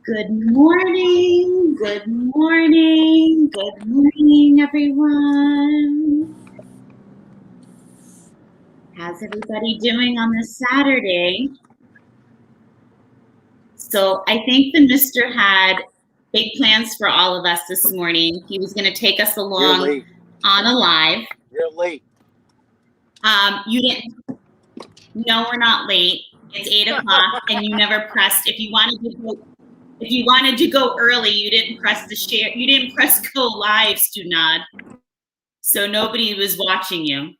Good morning, good morning, good morning, everyone. How's everybody doing on this Saturday? So I think the Mister had big plans for all of us this morning. He was going to take us You're along late. on a live. You're late. You didn't. No, we're not late. It's 8 o'clock, and you never pressed. If you wanted to go early, you didn't press the share. You didn't press go live, Stunad. So nobody was watching you.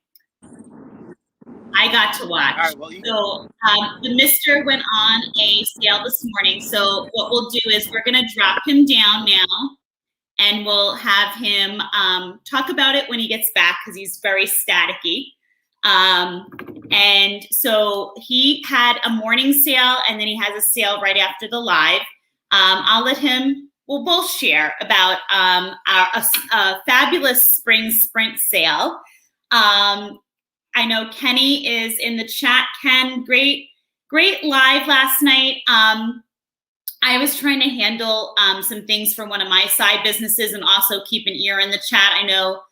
I got to watch. All right, well, So the Mister went on a sale this morning. So what we'll do is we're going to drop him down now, and we'll have him talk about it when he gets back because he's very staticky. And so he had a morning sale, and then he has a sale right after the live. I'll let him. We'll both share about a fabulous spring sprint sale. I know Kenny is in the chat. Ken, great live last night. I was trying to handle some things for one of my side businesses and also keep an ear in the chat. I know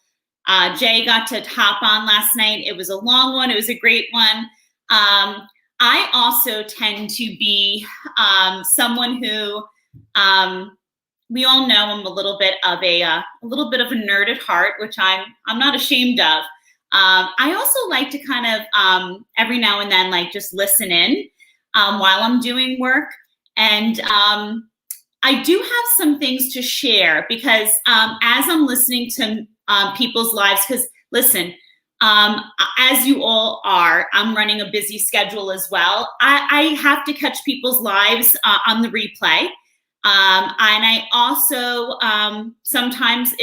Jay got to hop on last night. It was a long one. It was a great one. I also tend to be someone who we all know I'm a little bit of a nerd at heart, which I'm not ashamed of. I also like to kind of every now and then like just listen in while I'm doing work. And I do have some things to share because as I'm listening to people's lives, because listen, as you all are, I'm running a busy schedule as well. I have to catch people's lives on the replay. And I also sometimes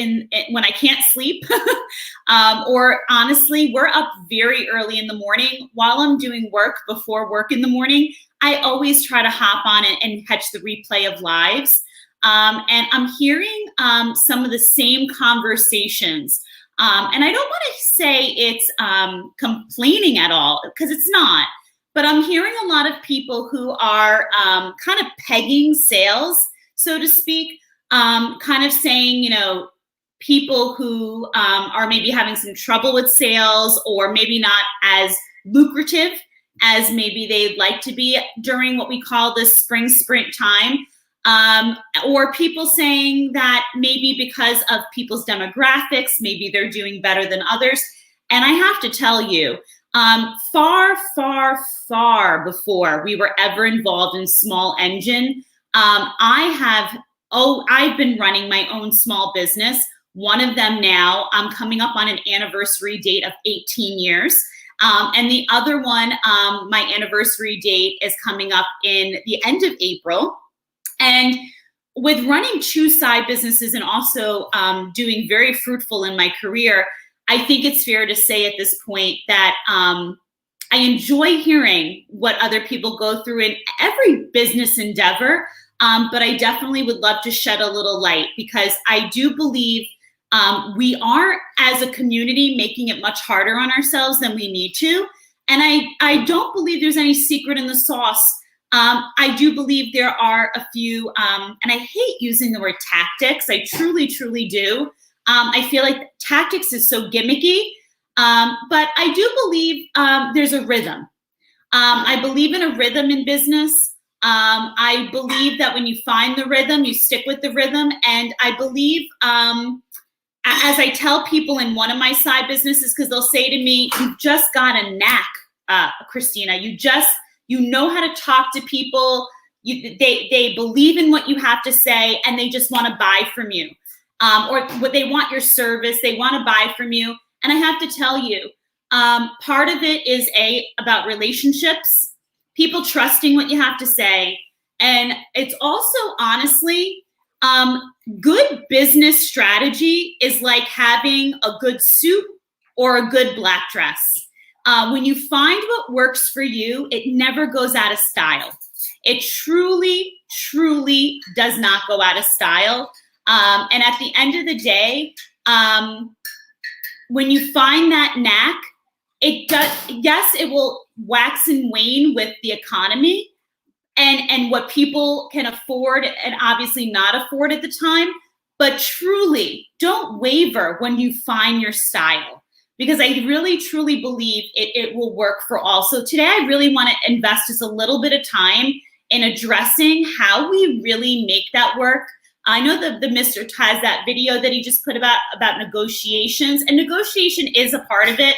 when I can't sleep or honestly, we're up very early in the morning while I'm doing work before work in the morning. I always try to hop on and catch the replay of lives. And I'm hearing some of the same conversations. And I don't want to say it's complaining at all because it's not. But I'm hearing a lot of people who are kind of pegging sales, so to speak, kind of saying, you know, people who are maybe having some trouble with sales or maybe not as lucrative as maybe they'd like to be during what we call this spring sprint time. Or people saying that maybe because of people's demographics, maybe they're doing better than others. And I have to tell you, far, far, far before we were ever involved in small engine, I've been running my own small business. One of them now, I'm coming up on an anniversary date of 18 years. And the other one, my anniversary date is coming up in the end of April. And with running two side businesses and also doing very fruitful in my career, I think it's fair to say at this point that I enjoy hearing what other people go through in every business endeavor, but I definitely would love to shed a little light because I do believe we are, as a community, making it much harder on ourselves than we need to. And I don't believe there's any secret in the sauce. I do believe there are a few, and I hate using the word tactics. I truly, truly do. I feel like tactics is so gimmicky, but I do believe there's a rhythm. I believe in a rhythm in business. I believe that when you find the rhythm, you stick with the rhythm. And I believe, as I tell people in one of my side businesses, because they'll say to me, you've just got a knack, Christina. You know how to talk to people. They believe in what you have to say, and they just want to buy from you. Or what they want your service, they want to buy from you. And I have to tell you, part of it is about relationships, people trusting what you have to say. And it's also honestly, good business strategy is like having a good suit or a good black dress. When you find what works for you, it never goes out of style. It truly, truly does not go out of style. And at the end of the day, when you find that knack, it does, yes, it will wax and wane with the economy. and what people can afford and obviously not afford at the time. But truly, don't waver when you find your style, because I really, truly believe it will work for all. So today I really want to invest just a little bit of time in addressing how we really make that work. I know the Mr. has that video that he just put about negotiations, and negotiation is a part of it.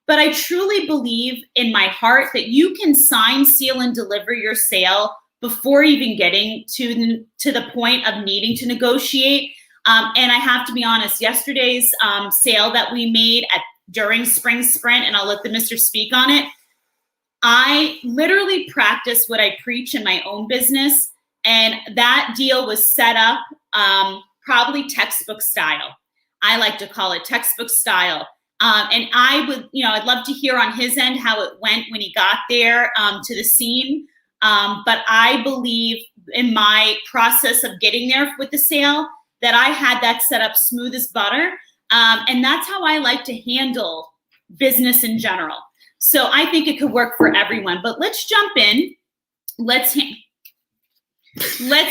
But I truly believe in my heart that you can sign, seal, and deliver your sale before even getting to the point of needing to negotiate. And I have to be honest, yesterday's sale that we made during Spring Sprint, and I'll let the Mr. speak on it, I literally practice what I preach in my own business. And that deal was set up probably textbook style. I like to call it textbook style. And I would, I'd love to hear on his end how it went when he got there to the scene. But I believe in my process of getting there with the sale that I had that set up smooth as butter. And that's how I like to handle business in general. So I think it could work for everyone. But let's jump in. Let's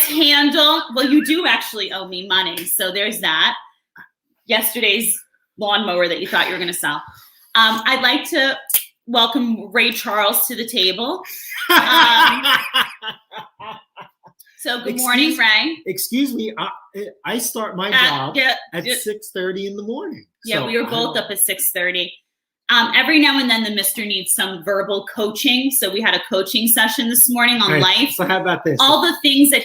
handle, well, you do actually owe me money. So there's that. Yesterday's lawnmower that you thought you were going to sell. I'd like to welcome Ray Charles to the table. So good morning, Ray. Excuse me. I start my job at 6:30 in the morning. Yeah, so we were both up at 6:30. Every now and then the Mr. needs some verbal coaching. So we had a coaching session this morning on life. So how about this? All the things that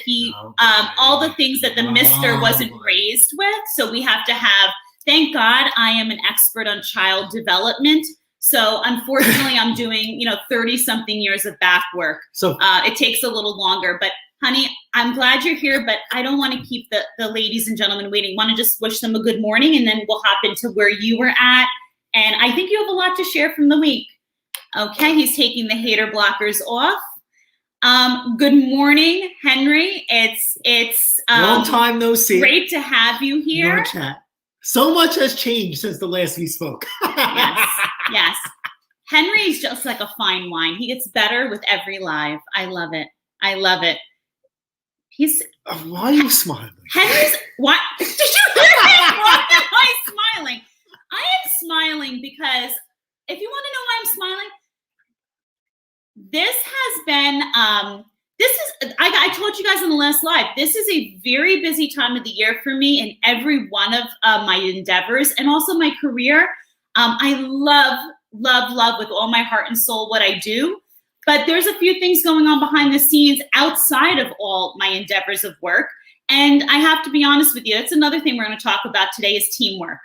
all the things that the Mr. wasn't raised with. So we have to have, thank God I am an expert on child development. So unfortunately I'm doing, 30 something years of back work. So it takes a little longer, but honey, I'm glad you're here, but I don't want to keep the ladies and gentlemen waiting. Want to just wish them a good morning, and then we'll hop into where you were at. And I think you have a lot to share from the week. Okay, he's taking the hater blockers off. Good morning, Henry. It's long time no see. Great to have you here. No chat. So much has changed since the last we spoke. Yes. Henry's just like a fine wine. He gets better with every live. I love it. He's. Why are you smiling? Henry's. What? Did you hear me? Why am I smiling? I am smiling because if you want to know why I'm smiling, this has been, I told you guys in the last live, this is a very busy time of the year for me in every one of my endeavors and also my career. I love with all my heart and soul what I do, but there's a few things going on behind the scenes outside of all my endeavors of work. And I have to be honest with you, that's another thing we're going to talk about today is teamwork.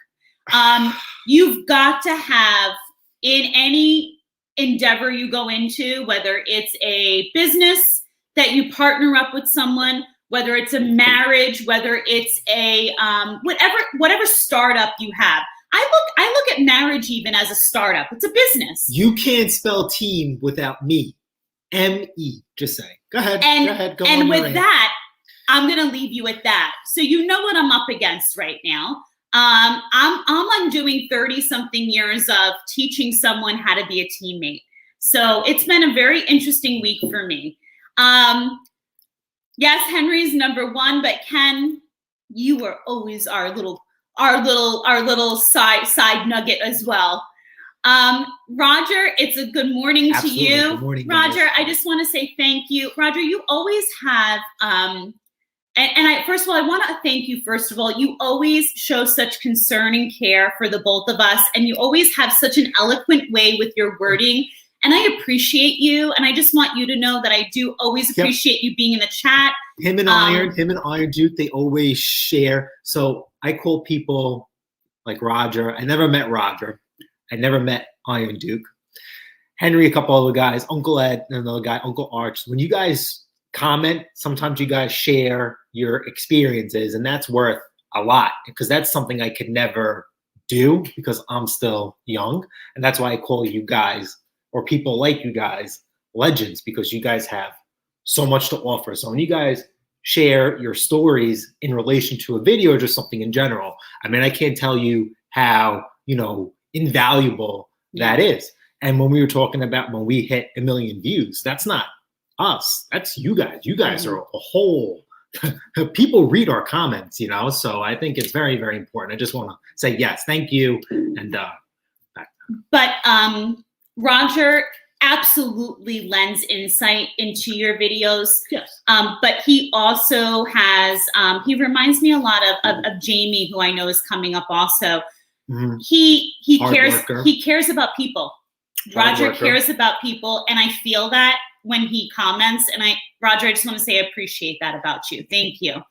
You've got to have, in any endeavor you go into, whether it's a business that you partner up with someone, whether it's a marriage, whether it's a whatever startup you have. I look at marriage even as a startup. It's a business. You can't spell team without me. M-E. Just say. Go ahead. Go on. And with that, I'm gonna leave you at that. So you know what I'm up against right now. I'm doing 30 something years of teaching someone how to be a teammate. So it's been a very interesting week for me. Yes, Henry's number one, but Ken, you are always our little side nugget as well. Roger, it's a good morning. Absolutely. To you. Good morning, Roger. Guys. I just want to say thank you. Roger, you always have, first of all, I want to thank you. First of all, you always show such concern and care for the both of us. And you always have such an eloquent way with your wording. And I appreciate you. And I just want you to know that I do always appreciate you being in the chat. Him and Iron Duke, they always share. So I call people like Roger. I never met Roger. I never met Iron Duke. Henry, a couple other guys, Uncle Ed, another guy, Uncle Arch. When you guys comment, sometimes you guys share your experiences, and that's worth a lot because that's something I could never do because I'm still young. And that's why I call you guys or people like you guys legends, because you guys have so much to offer. So when you guys share your stories in relation to a video or just something in general, I mean, I can't tell you how, invaluable that is. And when we were talking about when we hit 1 million views, that's not us. That's you guys. You guys are a whole. People read our comments, so I think it's very, very important. I just want to say yes, thank you, and but Roger absolutely lends insight into your videos. Yes. But he also has he reminds me a lot of Jamie, who I know is coming up also. Mm-hmm. He cares about people. Roger cares about people, and I feel that when he comments. And Roger, I just want to say I appreciate that about you. Thank you. And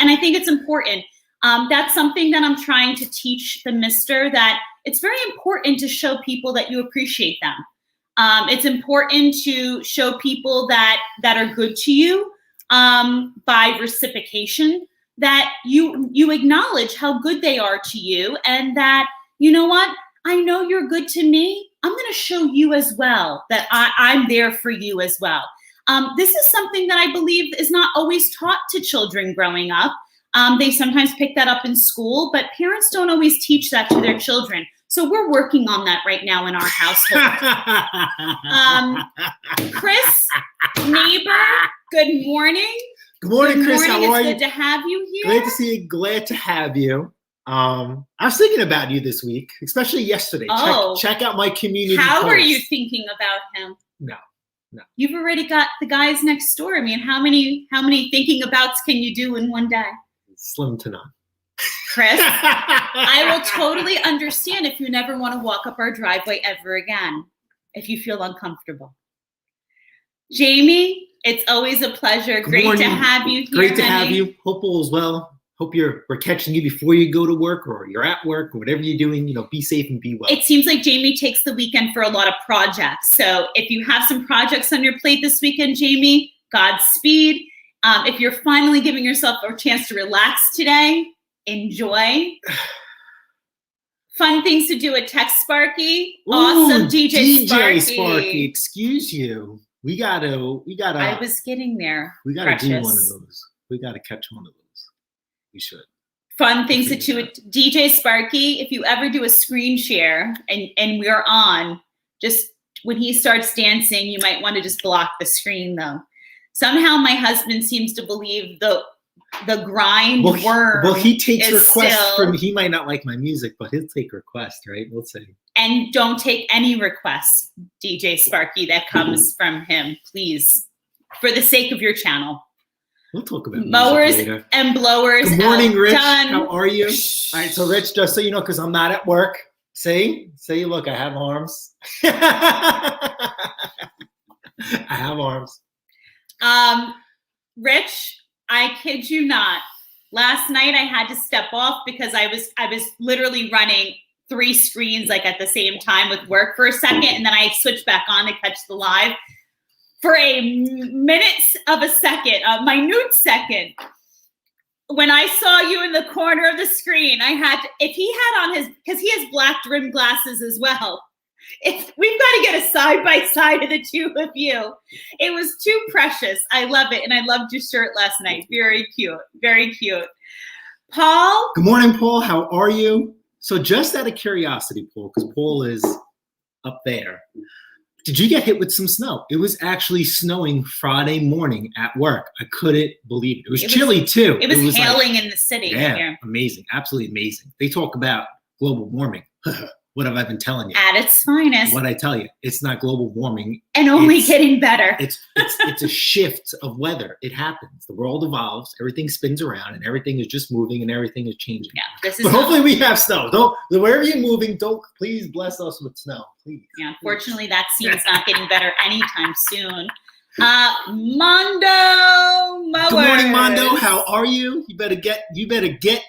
I think it's important. That's something that I'm trying to teach the mister, that it's very important to show people that you appreciate them. It's important to show people that are good to you by reciprocation, that you acknowledge how good they are to you, and that, you know what, I know you're good to me. I'm going to show you as well that I'm there for you as well. This is something that I believe is not always taught to children growing up. They sometimes pick that up in school, but parents don't always teach that to their children. So we're working on that right now in our household. Chris, neighbor, good morning. Good morning, Chris. How are you? It's good to have you here. Glad to see you. Glad to have you. I was thinking about you this week, especially yesterday. Oh. Check out my community How post. are you thinking about him? No. You've already got the guys next door. I mean, how many thinking abouts can you do in one day? Slim to none. Chris, I will totally understand if you never want to walk up our driveway ever again, if you feel uncomfortable. Jamie, it's always a pleasure. Great to have you here. Great to have you. Hope all is well. Hope we're catching you before you go to work, or you're at work, or whatever you're doing. Be safe and be well. It seems like Jamie takes the weekend for a lot of projects. So if you have some projects on your plate this weekend, Jamie, Godspeed. If you're finally giving yourself a chance to relax today, enjoy. Fun things to do at Tech Sparky. Awesome, DJ Sparky. Excuse you. We gotta. I was getting there. We gotta do one of those. We gotta catch one of those. We should. Fun things to do with DJ Sparky. If you ever do a screen share and we're on, just when he starts dancing, you might want to just block the screen though. Somehow my husband seems to believe the grind worm. Well, he takes requests from. He might not like my music, but he'll take requests, right? We'll see. And don't take any requests, DJ Sparky, that comes from him, please, for the sake of your channel. We'll talk about mowers later. And blowers. Good morning, Rich. Done. How are you? All right, so Rich, just so you know, because I'm not at work. See, look, I have arms. I have arms. Rich, I kid you not. Last night I had to step off because I was literally running 3 screens like at the same time with work for a second, and then I switched back on to catch the live. For a minute of a second, a minute second, when I saw you in the corner of the screen, I had to, if he had on his, because he has black rimmed glasses as well. We've got to get a side by side of the two of you. It was too precious. I love it. And I loved your shirt last night. Very cute. Very cute. Paul. Good morning, Paul. How are you? So just out of curiosity, Paul, because Paul is up there. Did you get hit with some snow? It was actually snowing Friday morning at work. I couldn't believe it. It was chilly too. It was hailing in the city. Yeah, here. Amazing. Absolutely amazing. They talk about global warming. What have I been telling you? At its finest. What I tell you, it's not global warming. And only getting better. It's a shift of weather. It happens. The world evolves. Everything spins around, and everything is just moving, and everything is changing. Yeah, but hopefully we have snow. Wherever you're moving, please bless us with snow, please. Yeah, unfortunately, that scene's not getting better anytime soon. Mondo Mowers. Good morning, Mondo. How are you? You better get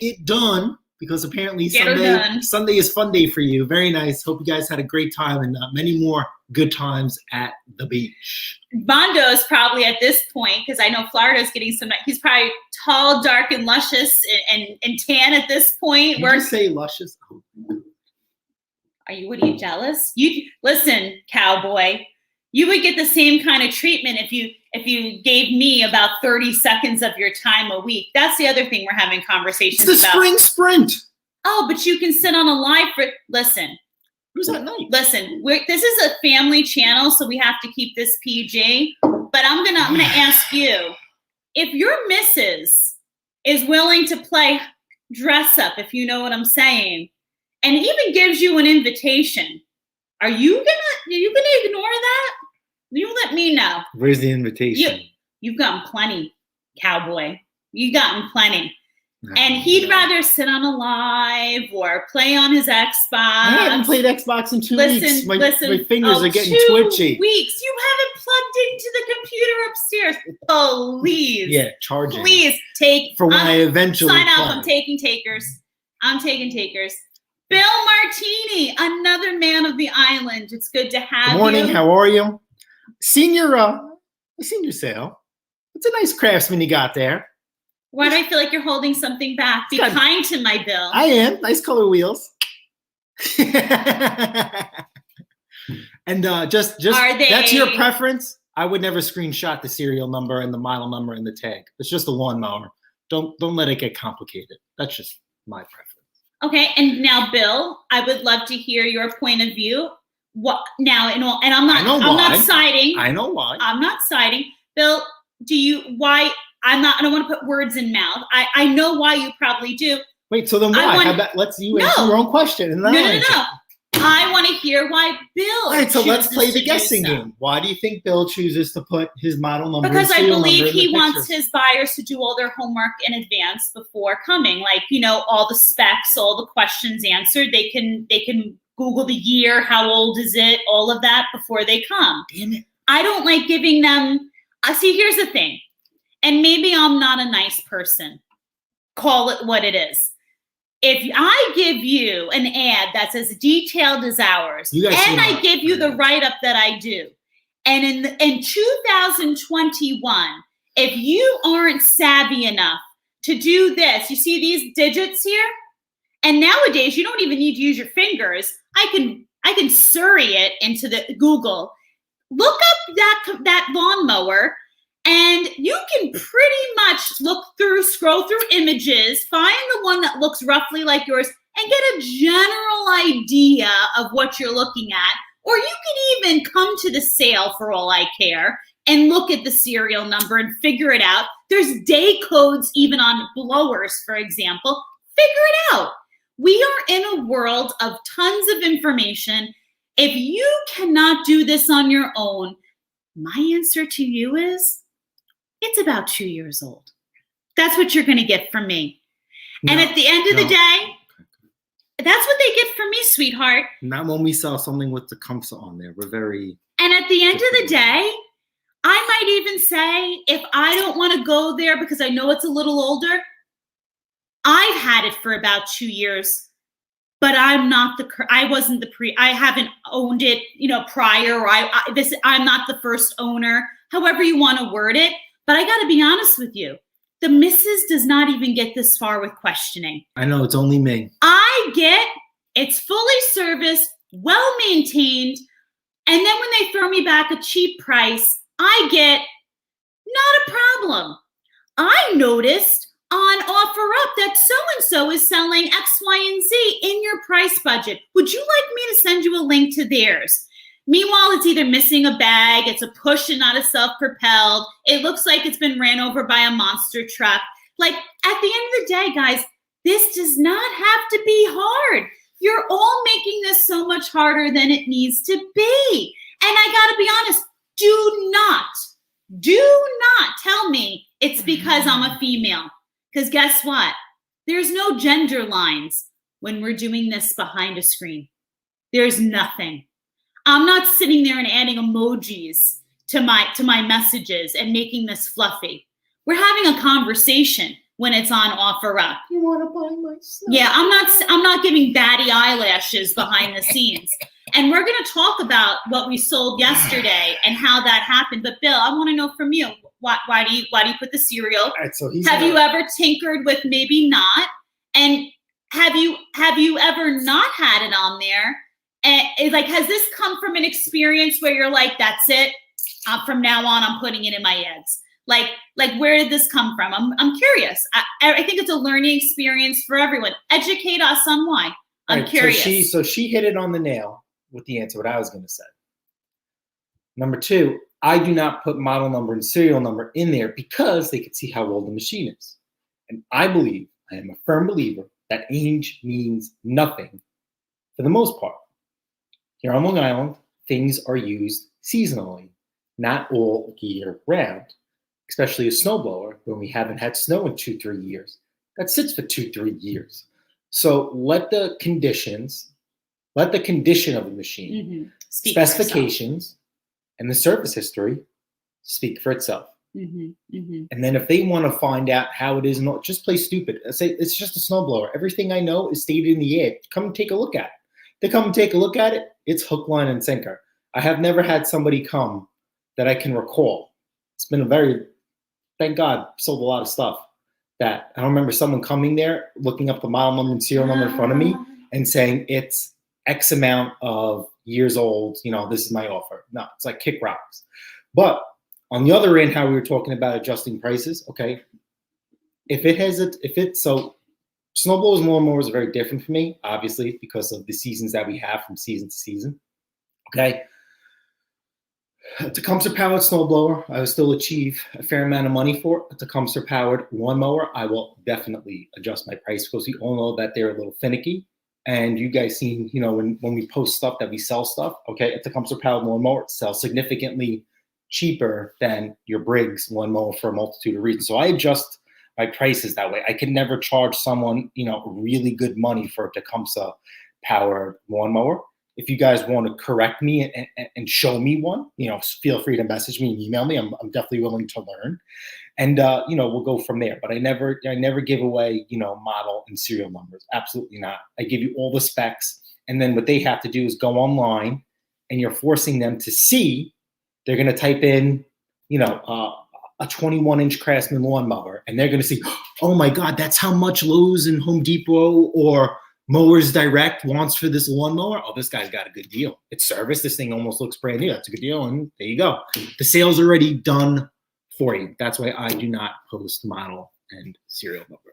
it done. Because apparently Sunday is fun day for you. Very nice. Hope you guys had a great time and many more good times at the beach. Mondo's probably at this point, because I know Florida's getting some. He's probably tall, dark, and luscious and tan at this point. Did you say luscious? What are you jealous? You listen, cowboy. You would get the same kind of treatment if you gave me about 30 seconds of your time a week. That's the other thing we're having conversations about. It's the spring sprint. Oh, but you can sit on a live listen. Who's that night? Listen, this is a family channel, so we have to keep this PG. But I'm gonna ask you, if your missus is willing to play dress up, if you know what I'm saying, and even gives you an invitation, are you gonna ignore that? You let me know. Where's the invitation? You've gotten plenty, cowboy. You've gotten plenty. And he'd rather sit on a live or play on his Xbox. I haven't played Xbox in 2 weeks. My fingers are getting 2 twitchy. weeks. You haven't plugged into the computer upstairs. Please. Yeah, charging. Please take. For when I eventually sign play. off. I'm taking takers. Bill Martini, another man of the island. It's good to have you. Good morning. How are you? Senior sale. It's a nice Craftsman you got there. Why do I feel like you're holding something back? Be kind to my Bill. I am. Nice color wheels. And just that's your preference. I would never screenshot the serial number and the model number and the tag. It's just a lawnmower. Don't let it get complicated. That's just my preference. Okay, and now Bill, I would love to hear your point of view. What now? And I'm not siding. I know why. I'm not siding. Bill, why? I don't want to put words in mouth. I know why you probably do. Wait, so then why? How about let's you answer your own question and then No. I want to hear why Bill. All right, so let's play the guessing game. Why do you think Bill chooses to put his model number? Because I believe he wants his buyers to do all their homework in advance before coming. Like, all the specs, all the questions answered. They can Google the year, how old is it, all of that before they come. Damn it. I don't like giving them. See, here's the thing. And maybe I'm not a nice person. Call it what it is. If I give you an ad that's as detailed as ours, and I give you the write-up that I do, and in 2021, if you aren't savvy enough to do this, you see these digits here? And nowadays, you don't even need to use your fingers. I can Siri it into the Google. Look up that lawnmower, and you can pretty much scroll through images, find the one that looks roughly like yours, and get a general idea of what you're looking at. Or you can even come to the sale, for all I care, and look at the serial number and figure it out. There's day codes even on blowers, for example. Figure it out. We are in a world of tons of information. If you cannot do this on your own, my answer to you is, it's about 2 years old. That's what you're going to get from me. And at the end of the day, that's what they get from me, sweetheart. Not when we saw something with the Tecumseh on there. We're very... And at the end of the day, I might even say, if I don't want to go there because I know it's a little older, I've had it for about 2 years, but I haven't owned it, prior, or I'm not the first owner, however you want to word it. But I got to be honest with you. The missus does not even get this far with questioning. I know, it's only me. It's fully serviced, well-maintained, and then when they throw me back a cheap price, I get, not a problem. I noticed on OfferUp that so-and-so is selling X, Y, and Z in your price budget. Would you like me to send you a link to theirs? Meanwhile, it's either missing a bag, it's a push and not a self-propelled. It looks like it's been ran over by a monster truck. Like, at the end of the day, guys, this does not have to be hard. You're all making this so much harder than it needs to be. And I gotta be honest, do not tell me it's because I'm a female. Because guess what? There's no gender lines when we're doing this behind a screen. There's nothing. I'm not sitting there and adding emojis to my messages and making this fluffy. We're having a conversation when it's on OfferUp. You want to buy my stuff? Yeah, I'm not giving batty eyelashes behind the scenes. And we're going to talk about what we sold yesterday and how that happened. But Bill, I want to know from you, why do you put the cereal? All right, so have you ever tinkered with maybe not? And have you ever not had it on there? And has this come from an experience where you're like, that's it, from now on, I'm putting it in my ads? Like where did this come from? I'm curious. I think it's a learning experience for everyone. Educate us on why. I'm curious. So she hit it on the nail with the answer, what I was going to say. Number two, I do not put model number and serial number in there because they can see how old the machine is. And I am a firm believer that age means nothing for the most part. Here on Long Island, things are used seasonally, not all year round, especially a snowblower when we haven't had snow in 2-3 years. That sits for 2-3 years. So let the condition of the machine, specifications, and the service history speak for itself. And then if they want to find out how it is, not just play stupid. I say it's just a snowblower. Everything I know is stated in the ad. Come and take a look at it. They come and take a look at it. It's hook, line, and sinker. I have never had somebody come that I can recall. It's been thank God, sold a lot of stuff that I don't remember someone coming there, looking up the model number and serial number in front of me and saying it's X amount of years old. This is my offer. No, it's like kick rocks. But on the other end, how we were talking about adjusting prices, okay, so snowblowers and lawnmowers are very different for me, obviously, because of the seasons that we have from season to season, okay? A Tecumseh-powered snowblower, I will still achieve a fair amount of money for. A Tecumseh-powered lawnmower, I will definitely adjust my price because we all know that they're a little finicky. And you guys seen, when we post stuff that we sell stuff, okay, a Tecumseh-powered lawnmower sells significantly cheaper than your Briggs lawnmower for a multitude of reasons. So I adjust my prices that way. I can never charge someone, really good money for a Tecumseh-powered lawnmower. If you guys want to correct me and show me one, feel free to message me and email me. I'm definitely willing to learn, and we'll go from there. But I never give away model and serial numbers. Absolutely not. I give you all the specs, and then what they have to do is go online, and you're forcing them to see. They're going to type in, a 21-inch Craftsman lawnmower, and they're going to see, oh my God, that's how much Lowe's and Home Depot or Mowers Direct wants for this lawnmower. Oh, this guy's got a good deal. It's serviced. This thing almost looks brand new. That's a good deal. And there you go. The sale's already done for you. That's why I do not post model and serial number.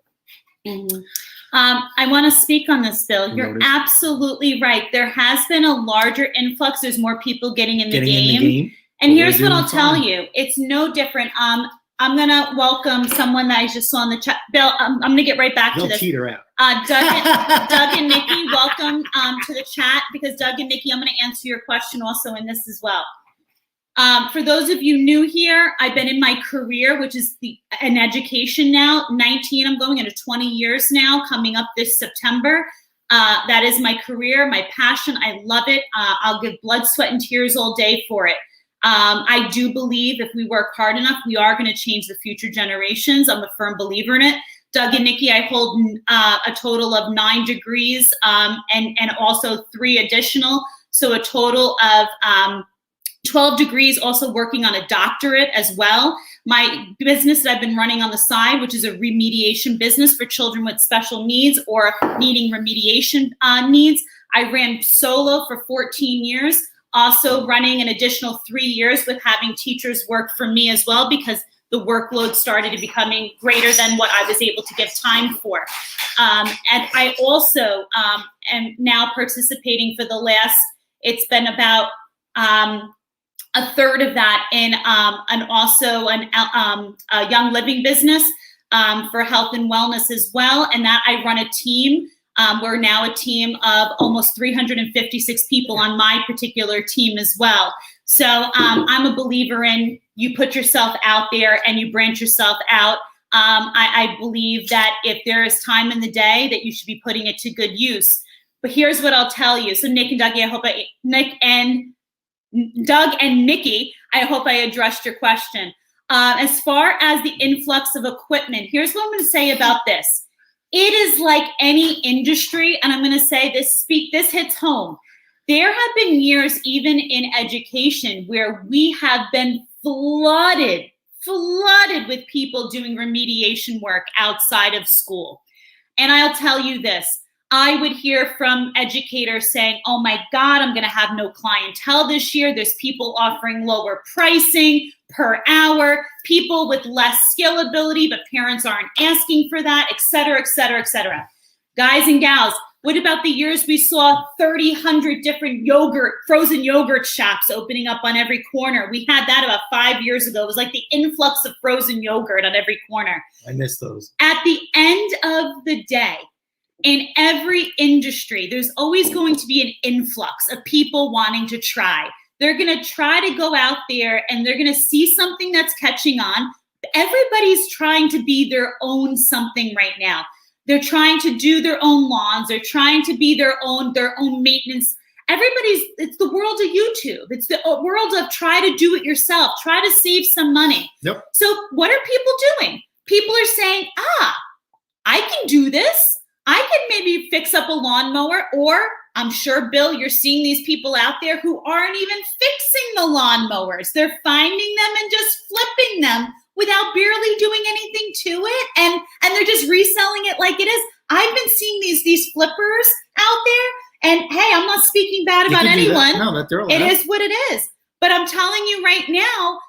I want to speak on this, Bill. You're absolutely right. There has been a larger influx. There's more people getting in the game. And here's what I'll tell you. It's no different. I'm going to welcome someone that I just saw in the chat. Bill, I'm going to get right back to this. Cheater out. Doug and Nikki, welcome to the chat, because Doug and Nikki, I'm going to answer your question also in this as well. For those of you new here, I've been in my career, which is in education now, 19. I'm going into 20 years now, coming up this September. That is my career, my passion. I love it. I'll give blood, sweat, and tears all day for it. I do believe if we work hard enough, we are going to change the future generations. I'm a firm believer in it. Doug and Nikki, I hold a total of 9 degrees and also 3 additional. So a total of 12 degrees, also working on a doctorate as well. My business that I've been running on the side, which is a remediation business for children with special needs or needing remediation needs. I ran solo for 14 years. Also running an additional 3 years with having teachers work for me as well, because the workload started to becoming greater than what I was able to give time for. And I also am now participating for the last, it's been about a third of that in a young living business for health and wellness as well. And that I run a team. We're now a team of almost 356 people on my particular team as well. So I'm a believer in you put yourself out there and you branch yourself out. I believe that if there is time in the day that you should be putting it to good use. But here's what I'll tell you. So Nick and Dougie, Doug and Nikki, I hope I addressed your question. As far as the influx of equipment, here's what I'm going to say about this. It is like any industry, and I'm going to say this hits home. There have been years, even in education, where we have been flooded with people doing remediation work outside of school. And I'll tell you this, I would hear from educators saying, oh my God, I'm going to have no clientele this year. There's people offering lower pricing per hour, people with less skill ability, but parents aren't asking for that, et cetera, et cetera, et cetera. Guys and gals, What about the years we saw 100 different frozen yogurt shops opening up on every corner? We had that about 5 years ago. It was like the influx of frozen yogurt on every corner. I miss those. At the end of the day, in every industry, there's always going to be an influx of people wanting to try. They're going to try to go out there and they're going to see something that's catching on. Everybody's trying to be their own something right now. They're trying to do their own lawns. They're trying to be their own maintenance. It's the world of YouTube. It's the world of try to do it yourself. Try to save some money. Yep. So what are people doing? People are saying, I can do this. I can maybe fix up a lawnmower, or I'm sure, Bill, you're seeing these people out there who aren't even fixing the lawnmowers. They're finding them and just flipping them without barely doing anything to it. And they're just reselling it like it is. I've been seeing these flippers out there, and hey, I'm not speaking bad about anyone. No, that they're allowed. It is what it is. But I'm telling you right now,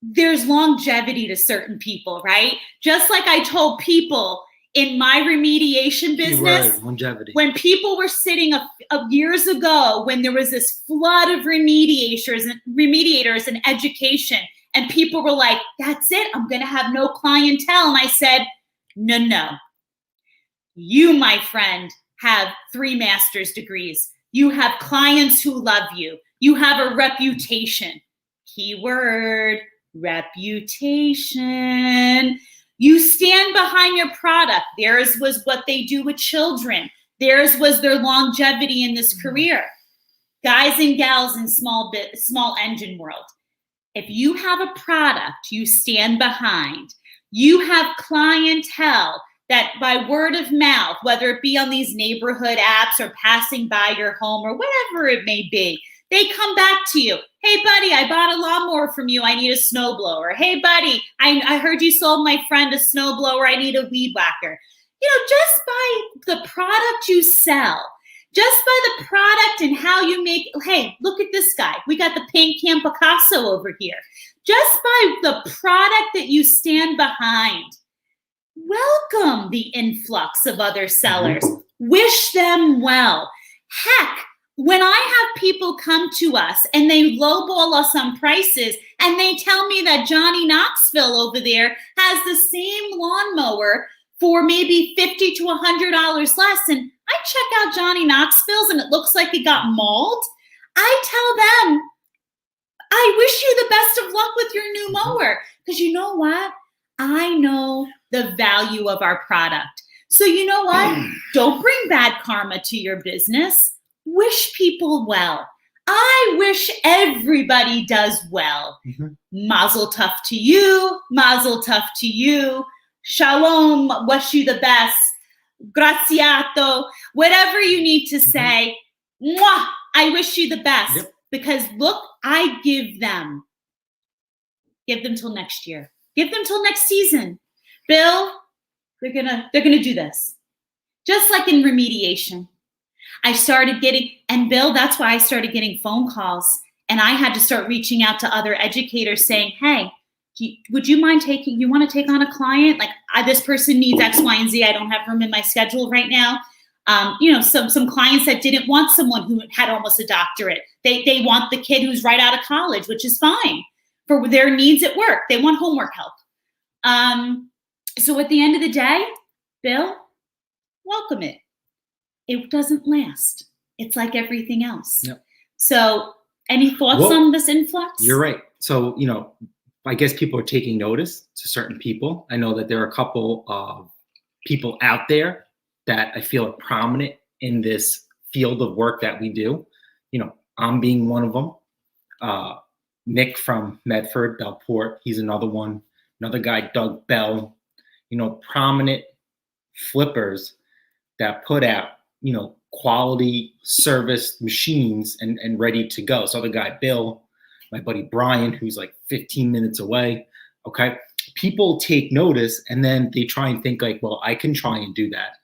there's longevity to certain people, right? Just like I told people in my remediation business, longevity. When people were sitting years ago, when there was this flood of remediators and education, and people were like, that's it, I'm going to have no clientele. And I said, no. You, my friend, have 3 master's degrees. You have clients who love you. You have a reputation. Keyword, reputation. You stand behind your product. Theirs was what they do with children. Theirs was their longevity in this career. Guys and gals in small engine world. If you have a product you stand behind, you have clientele that by word of mouth, whether it be on these neighborhood apps or passing by your home or whatever it may be, they come back to you. Hey, buddy, I bought a lawnmower from you. I need a snowblower. Hey, buddy, I heard you sold my friend a snowblower. I need a weed whacker. Just by the product you sell, just by the product and how you make, hey, look at this guy. We got the Paint Can Picasso over here. Just by the product that you stand behind, welcome the influx of other sellers. Wish them well. Heck, when I have people come to us and they lowball us on prices and they tell me that Johnny Knoxville over there has the same lawnmower for maybe $50 to $100 less, and I check out Johnny Knoxville's and it looks like it got mauled, I tell them, I wish you the best of luck with your new mower. Because you know what? I know the value of our product. So you know what? Don't bring bad karma to your business. Wish people well. I wish everybody does well. Mazel tov to you. Mazel tov to you. Shalom. Wish you the best. Graziato. Whatever you need to say. Mwah, I wish you the best. Yep. Because look, I give them till next year. Give them till next season. Bill, they're gonna do this. Just like in remediation. I started getting, and Bill, that's why I started getting phone calls, and I had to start reaching out to other educators saying, hey, would you mind you want to take on a client? Like this person needs X, Y, and Z. I don't have room in my schedule right now. Some clients that didn't want someone who had almost a doctorate. They want the kid who's right out of college, which is fine for their needs at work. They want homework help. So at the end of the day, Bill, welcome it. It doesn't last. It's like everything else. Yep. So any thoughts on this influx? You're right. So, I guess people are taking notice to certain people. I know that there are a couple of people out there that I feel are prominent in this field of work that we do. I'm being one of them. Nick from Medford, Belport, he's another one. Another guy, Doug Bell, prominent flippers that put out, quality service machines and ready to go. So the guy, Bill, my buddy, Brian, who's like 15 minutes away. Okay. People take notice and then they try and think like, well, I can try and do that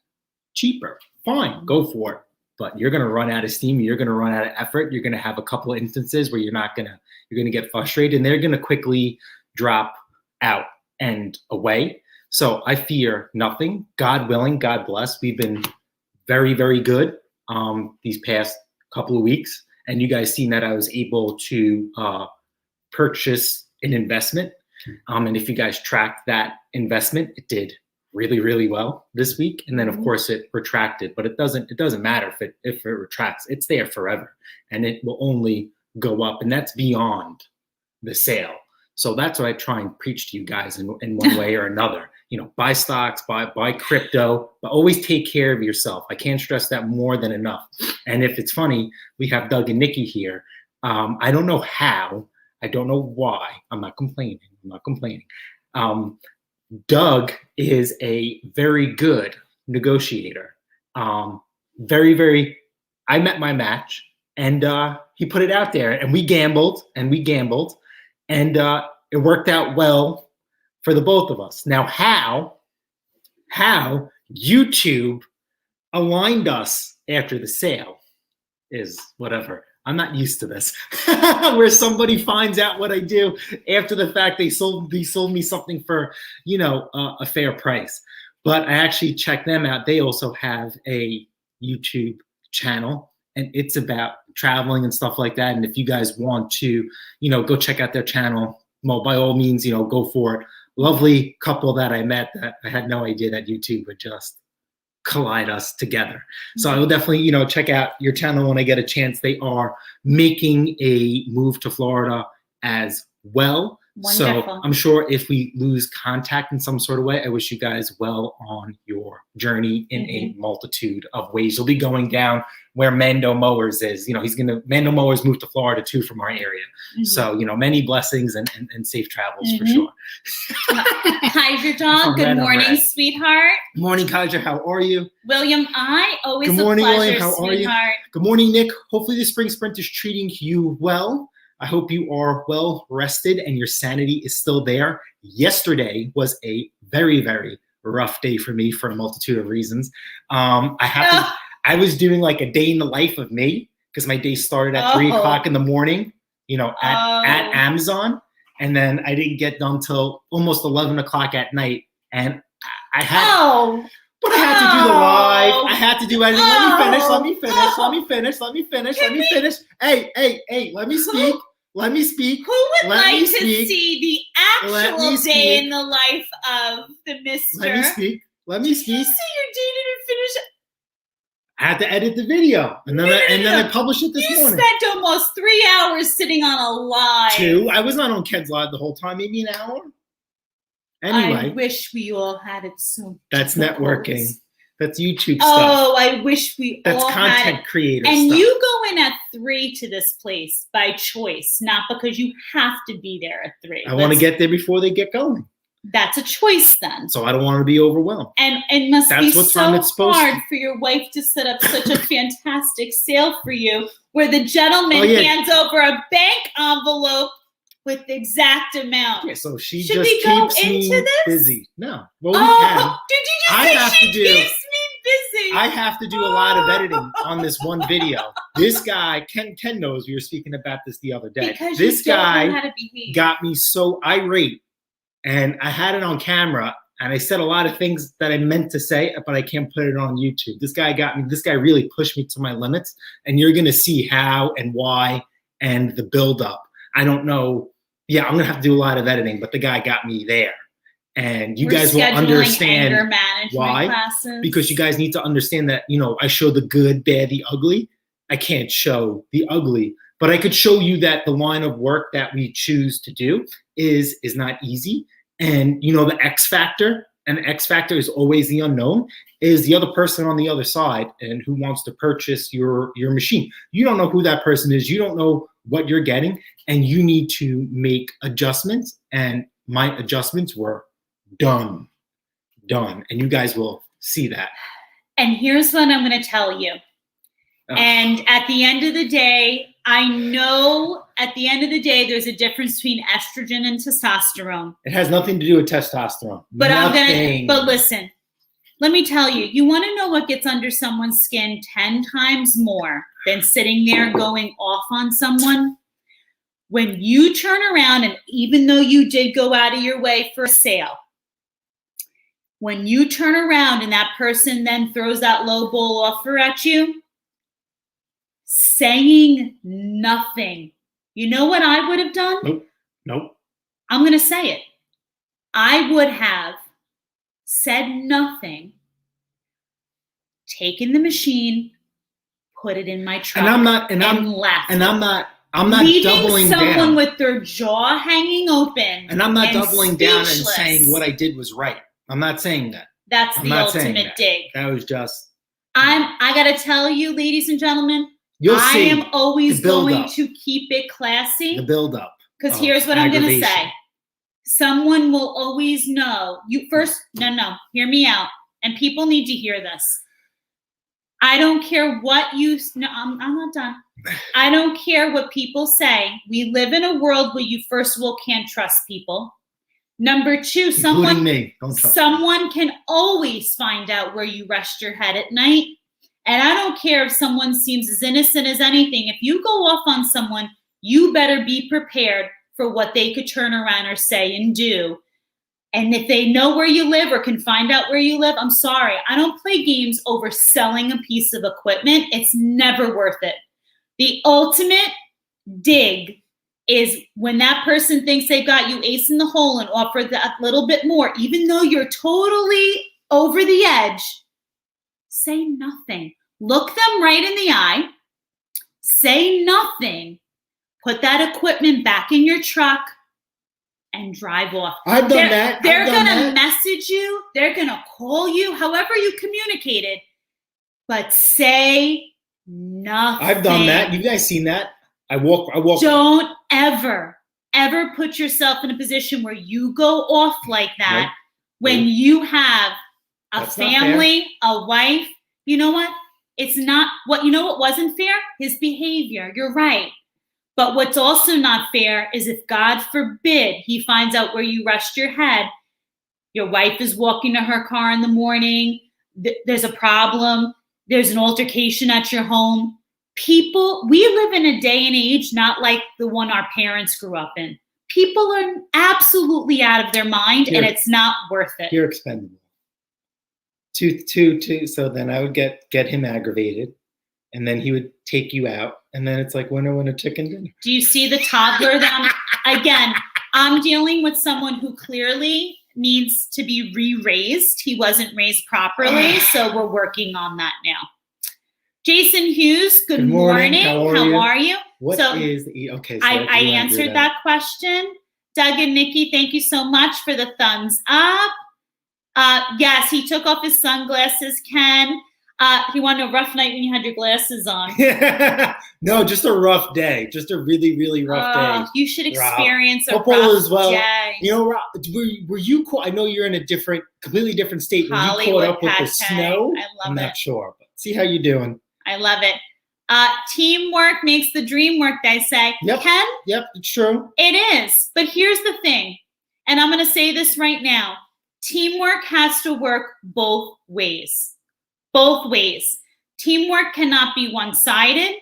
cheaper. Fine, go for it. But you're going to run out of steam. You're going to run out of effort. You're going to have a couple of instances where you're going to get frustrated and they're going to quickly drop out and away. So I fear nothing. God willing, God bless. We've been very, very good these past couple of weeks. And you guys seen that I was able to purchase an investment. And if you guys track that investment, it did really, really well this week. And then of course it retracted, but it doesn't matter if it retracts, it's there forever and it will only go up, and that's beyond the sale. So that's what I try and preach to you guys in one way or another. You know, buy stocks, buy crypto, but always take care of yourself. I can't stress that more than enough. And if it's funny, we have Doug and Nikki here. I don't know how, I don't know why. I'm not complaining. Doug is a very good negotiator. Very, very, I met my match and he put it out there and we gambled and it worked out well for the both of us. Now, how YouTube aligned us after the sale is whatever. I'm not used to this, where somebody finds out what I do after the fact. They sold me something for, a fair price. But I actually checked them out. They also have a YouTube channel, and it's about traveling and stuff like that. And if you guys want to, go check out their channel, well, by all means, go for it. Lovely couple that I met that I had no idea that YouTube would just collide us together. So I will definitely, check out your channel when I get a chance. They are making a move to Florida as well. Wonderful. So I'm sure if we lose contact in some sort of way, I wish you guys well on your journey in a multitude of ways. You'll be going down where Mando Mowers is. Mando Mowers moved to Florida too from our area. So, many blessings and safe travels for sure. Kaiser Dog, good morning, sweetheart. Good morning, Kaiser. How are you? William, always good morning, a pleasure, William. How sweetheart. Are you? Good morning, Nick. Hopefully the spring sprint is treating you well. I hope you are well rested and your sanity is still there. Yesterday was a very, very rough day for me for a multitude of reasons. I was doing like a day in the life of me because my day started at 3 o'clock in the morning, at Amazon. And then I didn't get done till almost 11 o'clock at night. And I had But I had to do the live. I had to do everything. Let me finish. Hey, let me speak. Who would like to see the actual day in the life of the Mr.? Let me speak. Did you say your day didn't finish? I had to edit the video, and then I published it this morning. You spent almost 3 hours sitting on a live. 2. I was not on Ken's live the whole time. Maybe an hour. Anyway, I wish we all had it so. That's networking. That's YouTube stuff. Oh, I wish we That's all had it. That's content creator and stuff. you go in at 3 to this place by choice, not because you have to be there at 3. I want to get there before they get going. That's a choice then. So I don't want to be overwhelmed. And it must That's be what so time it's supposed hard to. for your wife to set up such a fantastic sale for you, where the gentleman hands over a bank envelope with the exact amount. Yeah, so she Should just we go keeps into me this? busy. No. Well, we can. Did you just say she keeps me busy? I have to do a lot of editing on this one video. This guy, Ken knows, we were speaking about this the other day. Because this you don't guy know how to behave. got me so irate, and I had it on camera, and I said a lot of things that I meant to say, but I can't put it on YouTube. This guy really pushed me to my limits, and you're going to see how and why and the buildup. I don't know. Yeah, I'm going to have to do a lot of editing, but the guy got me there. And you guys will understand why. Classes. Because you guys need to understand that, I show the good, bad, the ugly. I can't show the ugly, but I could show you that the line of work that we choose to do is not easy. And, the X factor, and the X factor is always the unknown, is the other person on the other side and who wants to purchase your machine. You don't know who that person is. You don't know what you're getting, and you need to make adjustments. And my adjustments were done. And you guys will see that. And here's what I'm going to tell you. And at the end of the day, I know there's a difference between estrogen and testosterone. It has nothing to do with testosterone. But but listen, let me tell you, you want to know what gets under someone's skin 10 times more than sitting there going off on someone? When you turn around, and even though you did go out of your way for a sale, When you turn around and that person then throws that low ball offer at you, saying nothing. You know what I would have done? Nope. I'm going to say it. I would have said nothing, taken the machine, put it in my truck, left. I'm not Leaving doubling someone down. with their jaw hanging open. And I'm not doubling down and speechless. saying what I did was right. I'm not saying that. That's I'm the not saying ultimate that. dig. That was just. I got to tell you, ladies and gentlemen, You'll I see am always the build going up. to keep it classy. The buildup. Because here's what I'm going to aggravation. say. Someone will always know. You first, no, hear me out. And people need to hear this. I don't care what you, no, I'm not done. I don't care what people say. We live in a world where you, first of all, can't trust people. Number two, Including me. Don't trust someone can always find out where you rest your head at night. And I don't care if someone seems as innocent as anything. If you go off on someone, you better be prepared for what they could turn around or say and do. And if they know where you live or can find out where you live, I'm sorry. I don't play games over selling a piece of equipment. It's never worth it. The ultimate dig is when that person thinks they got you ace in the hole and offer that little bit more, even though you're totally over the edge, say nothing. Look them right in the eye. Say nothing. Put that equipment back in your truck and drive off. I've done that. They're going to message you. They're going to call you, however you communicated, but say nothing. I've done that. You guys seen that? I walk. Don't ever put yourself in a position where you go off like that. Nope. When you have a That's not family, a wife. You know what? It's not what, you know what wasn't fair? His behavior. You're right. But what's also not fair is if, God forbid, he finds out where you rest your head, your wife is walking to her car in the morning, there's a problem, there's an altercation at your home. People, we live in a day and age not like the one our parents grew up in. People are absolutely out of their mind, and it's not worth it. You're expendable. So then I would get him aggravated, and then he would take you out, and then it's like winner chicken dinner. Do you see the toddler that I'm dealing with someone who clearly needs to be re-raised. He wasn't raised properly, so we're working on that now. Jason Hughes, good morning. How are you? What is the okay? So I answered that question. Doug and Nikki, thank you so much for the thumbs up. Yes, he took off his sunglasses, Ken. He wanted a rough night when you had your glasses on. No, just a rough day. Just a really, really rough day. You should experience Rob. a rough as well. day. You know, Rob, were you caught? I know you're in a completely different state. Were you caught up with the snow? I'm not sure. But see how you're doing. I love it. Teamwork makes the dream work, they say. Yep. Ken? Yep, it's true. It is. But here's the thing, and I'm going to say this right now. Teamwork has to work both ways. Both ways. Teamwork cannot be one-sided,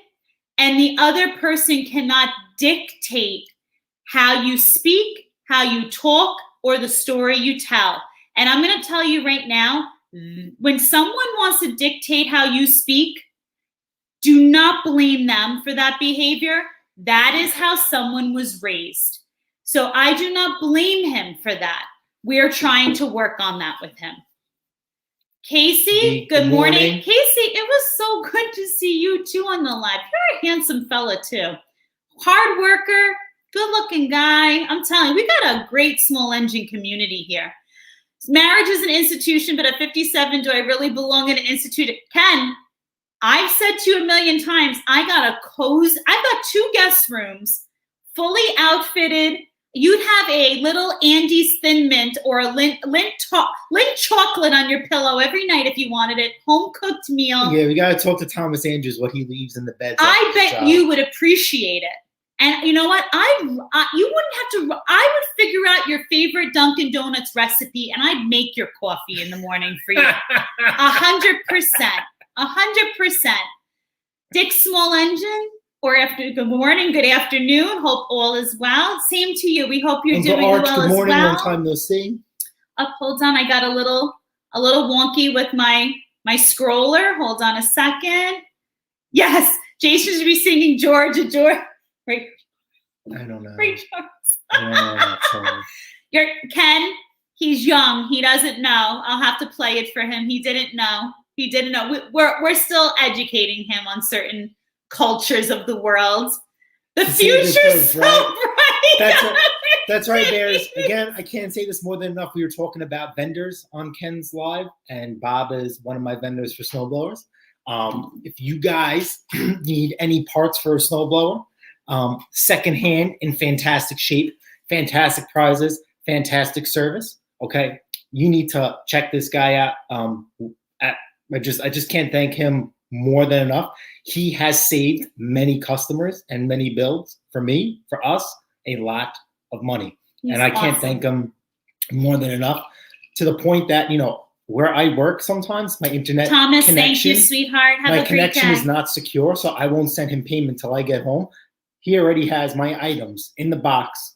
and the other person cannot dictate how you speak, how you talk, or the story you tell. And I'm going to tell you right now, when someone wants to dictate how you speak, do not blame them for that behavior. That is how someone was raised. So I do not blame him for that. We're trying to work on that with him. Casey, good morning. Casey, it was so good to see you too on the live. You're a handsome fella too. Hard worker, good looking guy. I'm telling you, we got a great small engine community here. Marriage is an institution, but at 57, do I really belong in an institute? Ken, I've said to you a million times, I've got 2 guest rooms, fully outfitted. You'd have a little Andy's Thin Mint or a Lindt chocolate on your pillow every night if you wanted it. Home cooked meal. Yeah, we got to talk to Thomas Andrews what he leaves in the bed. I bet you would appreciate it. And you know what? You wouldn't have to. I would figure out your favorite Dunkin' Donuts recipe, and I'd make your coffee in the morning for you. 100%. 100%. Dick Small Engine, or good morning, good afternoon. Hope all is well. Same to you. We hope you're doing well as well. Good morning, long time no see. Hold on. I got a little a little wonky with my scroller. Hold on a second. Yes, Jason should be singing Georgia, Georgia. Right, I don't know. right, Charles. Yeah, sorry. You're Ken. He's young. He doesn't know. I'll have to play it for him. He didn't know. He didn't know. We're still educating him on certain cultures of the world. The future's so bright. That's right, Bears. Again, I can't say this more than enough. We were talking about vendors on Ken's Live, and Bob is one of my vendors for snowblowers. If you guys need any parts for a snowblower, secondhand in fantastic shape, fantastic prizes, fantastic service, okay, you need to check this guy out. I just can't thank him more than enough. He has saved many customers and many builds for me, for us, a lot of money. And I can't thank him more than enough, to the point that, you know, where I work sometimes, my internet Thomas, connection, thank you, sweetheart. Have a my great connection day. is not secure, so I won't send him payment till I get home. He already has my items in the box,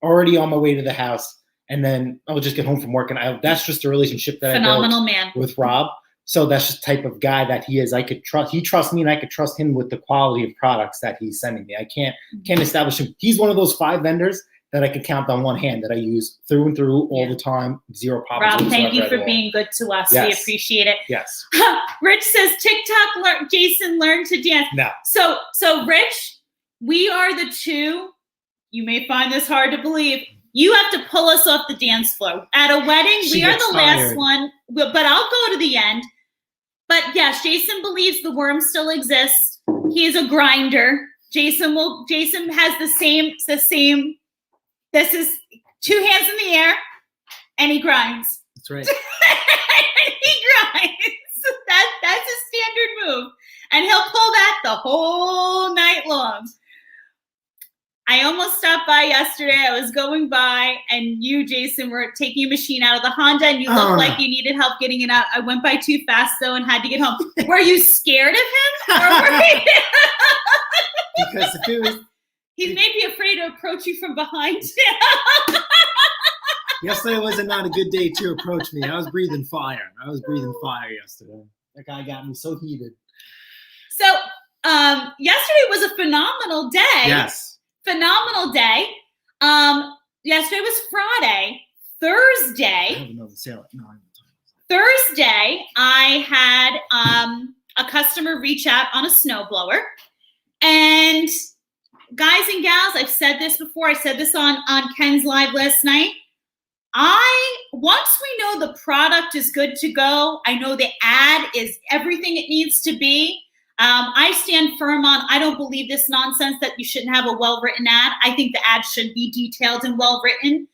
already on my way to the house, and then I'll just get home from work. And that's just a relationship that Phenomenal I man built with Rob. So that's just the type of guy that he is. I could trust. He trusts me, and I could trust him with the quality of products that he's sending me. I can't establish him. He's one of those 5 vendors that I can count on one hand, that I use through and through all the time. Zero problems. Rob, thank you for being good to us. Yes. We appreciate it. Yes. Rich says TikTok. Jason learned to dance. No. So Rich, we are the 2. You may find this hard to believe. You have to pull us off the dance floor at a wedding. She we are gets the tired. last one, but I'll go to the end. But yes, Jason believes the worm still exists. He is a grinder. Jason has the same. This is 2 hands in the air, and he grinds. That's right. He grinds. That's his standard move, and he'll pull that the whole night long. I almost stopped by yesterday. I was going by, and you, Jason, were taking a machine out of the Honda, and you looked like you needed help getting it out. I went by too fast, though, and had to get home. Were you scared of him? Or were you... Because if it was, He's maybe afraid to approach you from behind. yesterday was not a good day to approach me. I was breathing fire. Yesterday. That guy got me so heated. So yesterday was a phenomenal day. Yes. Phenomenal day. Yesterday was Friday. Thursday. I have another sale at 9. Thursday, I had a customer reach out on a snowblower. And guys and gals, I've said this before. I said this on Ken's Live last night. Once we know the product is good to go, I know the ad is everything it needs to be. I stand firm on, I don't believe this nonsense that you shouldn't have a well-written ad. I think the ad should be detailed and well-written.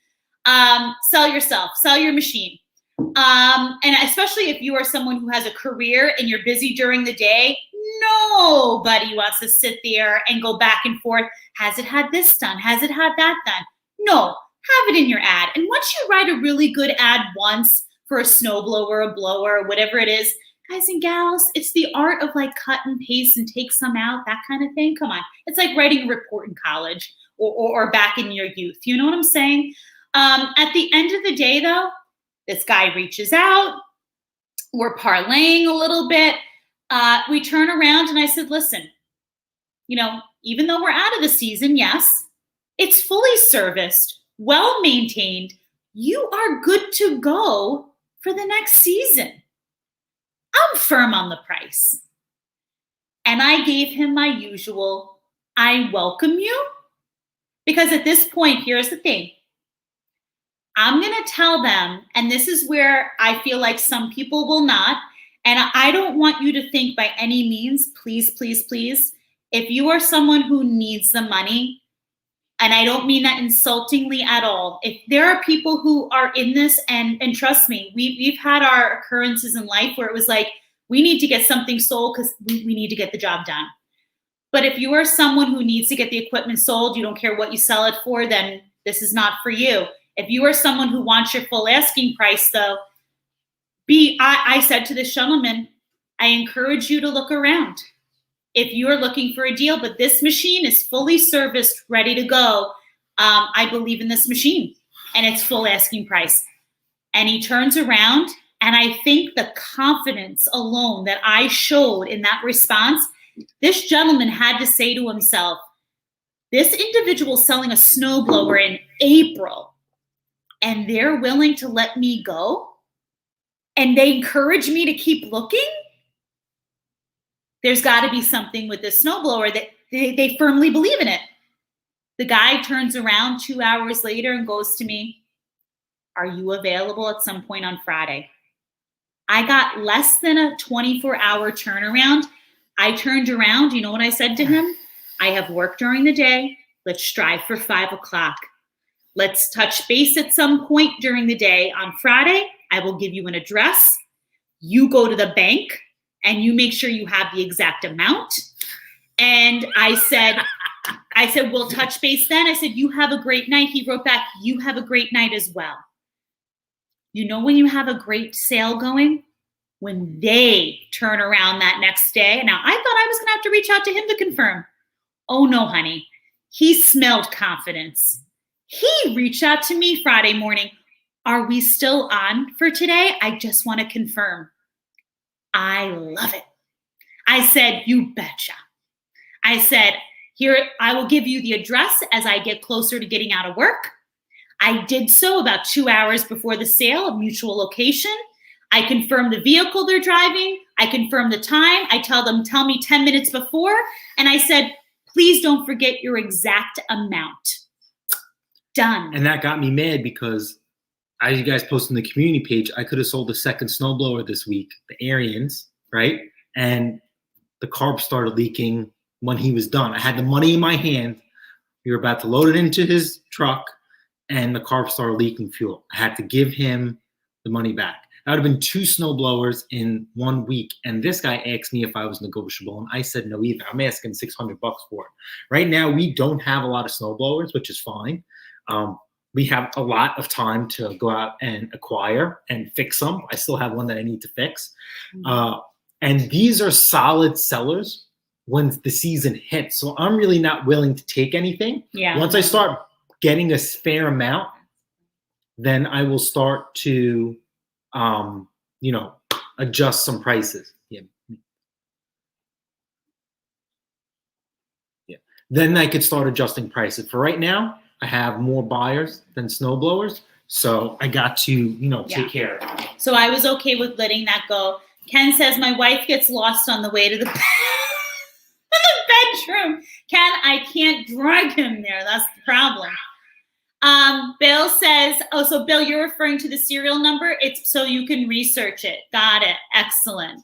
Sell yourself, sell your machine. And especially if you are someone who has a career and you're busy during the day, nobody wants to sit there and go back and forth. Has it had this done? Has it had that done? No, have it in your ad. And once you write a really good ad once for a snowblower, a blower, whatever it is, guys and gals, it's the art of like cut and paste and take some out, that kind of thing. Come on. It's like writing a report in college or back in your youth. You know what I'm saying? At the end of the day, though, this guy reaches out. We're parlaying a little bit. We turn around and I said, listen, you know, even though we're out of the season, yes, it's fully serviced, well-maintained. You are good to go for the next season. I'm firm on the price. And I gave him my usual, I welcome you. Because at this point, here's the thing. I'm going to tell them, and this is where I feel like some people will not, and I don't want you to think by any means, please, please, please, if you are someone who needs the money, and I don't mean that insultingly at all, if there are people who are in this, and trust me, we've had our occurrences in life where it was like, we need to get something sold because we need to get the job done. But if you are someone who needs to get the equipment sold, you don't care what you sell it for, then this is not for you. If you are someone who wants your full asking price, though, I said to this gentleman, I encourage you to look around. If you are looking for a deal, but this machine is fully serviced, ready to go, I believe in this machine, and it's full asking price. And he turns around And I think the confidence alone that I showed in that response, this gentleman had to say to himself, this individual selling a snowblower in April, and they're willing to let me go, and they encourage me to keep looking. There's got to be something with this snowblower that they firmly believe in it. The guy turns around 2 hours later and goes to me, are you available at some point on Friday? I got less than a 24-hour turnaround. I turned around. You know what I said to him? I have work during the day. Let's strive for 5 o'clock. Let's touch base at some point during the day on Friday. I will give you an address. You go to the bank and you make sure you have the exact amount. And I said, we'll touch base then. I said, you have a great night. He wrote back, you have a great night as well. You know when you have a great sale going? When they turn around that next day. Now, I thought I was going to have to reach out to him to confirm. Oh, no, honey. He smelled confidence. He reached out to me Friday morning. Are we still on for today? I just want to confirm. I love it. I said, you betcha. I said, here, I will give you the address as I get closer to getting out of work. I did so about 2 hours before the sale, a mutual location. I confirm the vehicle they're driving. I confirm the time. I tell them, tell me 10 minutes before. And I said, please don't forget your exact amount. Done. And that got me mad because, as you guys posted in the community page, I could have sold a second snowblower this week, the Arians, right? And the carb started leaking when he was done. I had the money in my hand. We were about to load it into his truck, and the carb started leaking fuel. I had to give him the money back. That would have been 2 snowblowers in 1 week. And this guy asked me if I was negotiable, and I said no either. I'm asking $600 for it. Right now, we don't have a lot of snowblowers, which is fine. We have a lot of time to go out and acquire and fix them. I still have one that I need to fix. And these are solid sellers when the season hits. So I'm really not willing to take anything. Yeah. Once I start getting a fair amount, then I will start to, adjust some prices. Yeah. Then I could start adjusting prices. For right now, I have more buyers than snowblowers. So I got to, take care of it. So I was okay with letting that go. Ken says, my wife gets lost on the way to the bedroom. Ken, I can't drag him there. That's the problem. Bill says, so Bill, you're referring to the serial number. It's so you can research it. Got it. Excellent.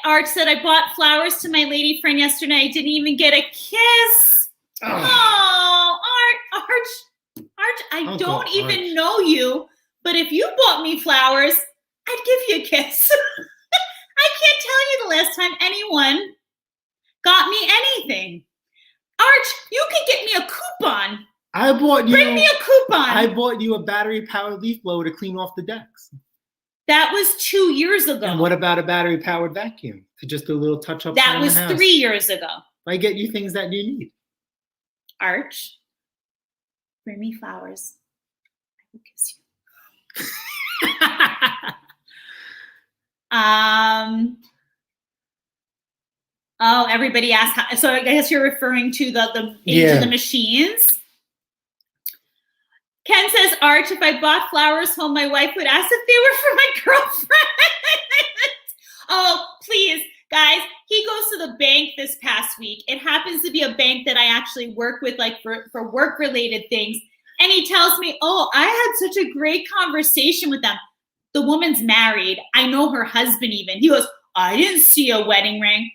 Art said, I bought flowers to my lady friend yesterday. I didn't even get a kiss. Oh, Art, I don't even know you, but if you bought me flowers, I'd give you a kiss. I can't tell you the last time anyone got me anything. Arch, you can get me a coupon. Bring me a coupon. I bought you a battery-powered leaf blower to clean off the decks. That was 2 years ago. And what about a battery-powered vacuum to just do a little touch-up? That was 3 years ago. I get you things that you need. Arch, bring me flowers. I will kiss you. Oh, everybody asked. So I guess you're referring to the age of the machines. Ken says, Arch, if I bought flowers home, my wife would ask if they were for my girlfriend. Oh, please, guys. He goes to the bank this past week. It happens to be a bank that I actually work with, like for work-related things. And he tells me, oh, I had such a great conversation with them. The woman's married. I know her husband even. He goes, I didn't see a wedding ring.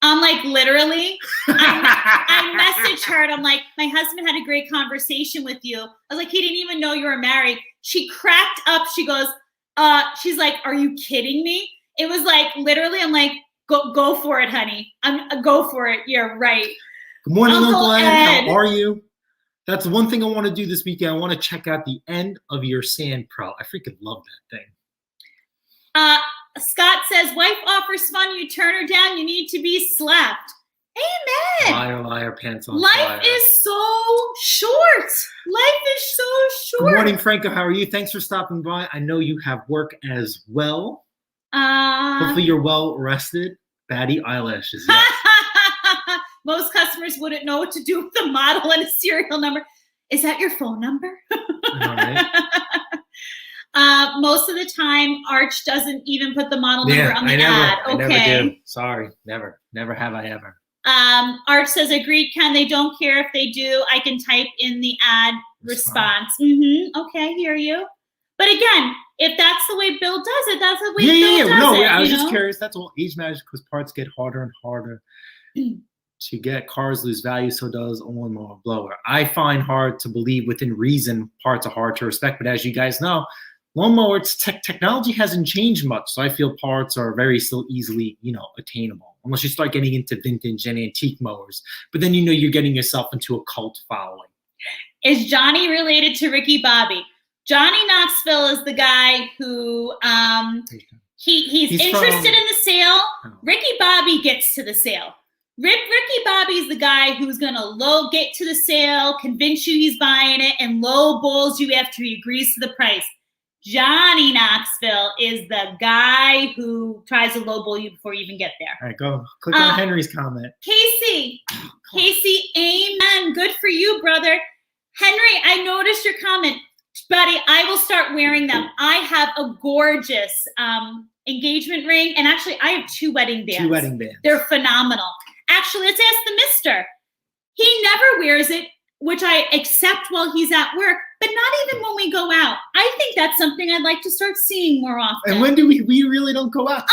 I'm like, literally, I messaged her and I'm like, my husband had a great conversation with you. I was like, he didn't even know you were married. She cracked up. She goes, she's like, are you kidding me? It was like, literally, I'm like, go for it, honey. Go for it. You're right. Good morning, Uncle Ed. How are you? That's the one thing I want to do this weekend. I want to check out the End of Your Sand Pro. I freaking love that thing. Scott says, wife offers fun, you turn her down, you need to be slapped. Amen. Liar, liar, pants on Life fire. is so short. Life is so short. Good morning, Franco. How are you? Thanks for stopping by. I know you have work as well. Hopefully you're well rested. Batty eyelashes. Yes. Most customers wouldn't know what to do with the model and a serial number. Is that your phone number? All right. Most of the time, Arch doesn't even put the model number on the ad. Okay. I never do. Sorry, never have I ever. Arch says, agreed, Ken. They don't care if they do. I can type in the ad response. Okay, hear you. But again, if that's the way Bill does it, that's the way Bill does it. I was just curious. That's all. Age matters because parts get harder and harder to get. Cars lose value, so does a lawnmower blower. I find hard to believe within reason parts are hard to respect. But as you guys know, lawnmower technology hasn't changed much. So I feel parts are very still easily, attainable. Unless you start getting into vintage and antique mowers. But then you're getting yourself into a cult following. Is Johnny related to Ricky Bobby? Johnny Knoxville is the guy who he's interested in the sale. Ricky Bobby gets to the sale. Ricky Bobby's the guy who's gonna get to the sale, convince you he's buying it, and low balls you after he agrees to the price. Johnny Knoxville is the guy who tries to lowball you before you even get there. All right, go click on Henry's comment. Casey, amen. Good for you, brother. Henry, I noticed your comment. Buddy, I will start wearing them. I have a gorgeous engagement ring. And actually, I have 2 wedding bands. They're phenomenal. Actually, let's ask the mister. He never wears it, which I accept while he's at work, but not even when we go out. I think that's something I'd like to start seeing more often. And when do we really don't go out?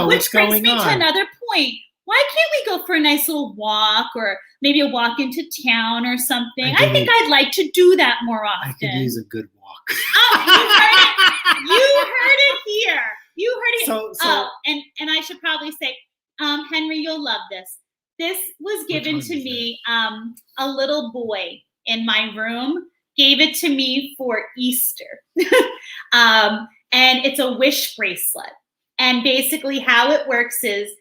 Which brings me to another point. Why can't we go for a nice little walk or maybe a walk into town or something? I think I'd like to do that more often. I could use a good walk. Oh, you heard it here. You heard it. So, and I should probably say, Henry, you'll love this. This was given to me. A little boy in my room gave it to me for Easter. And it's a wish bracelet. And basically how it works is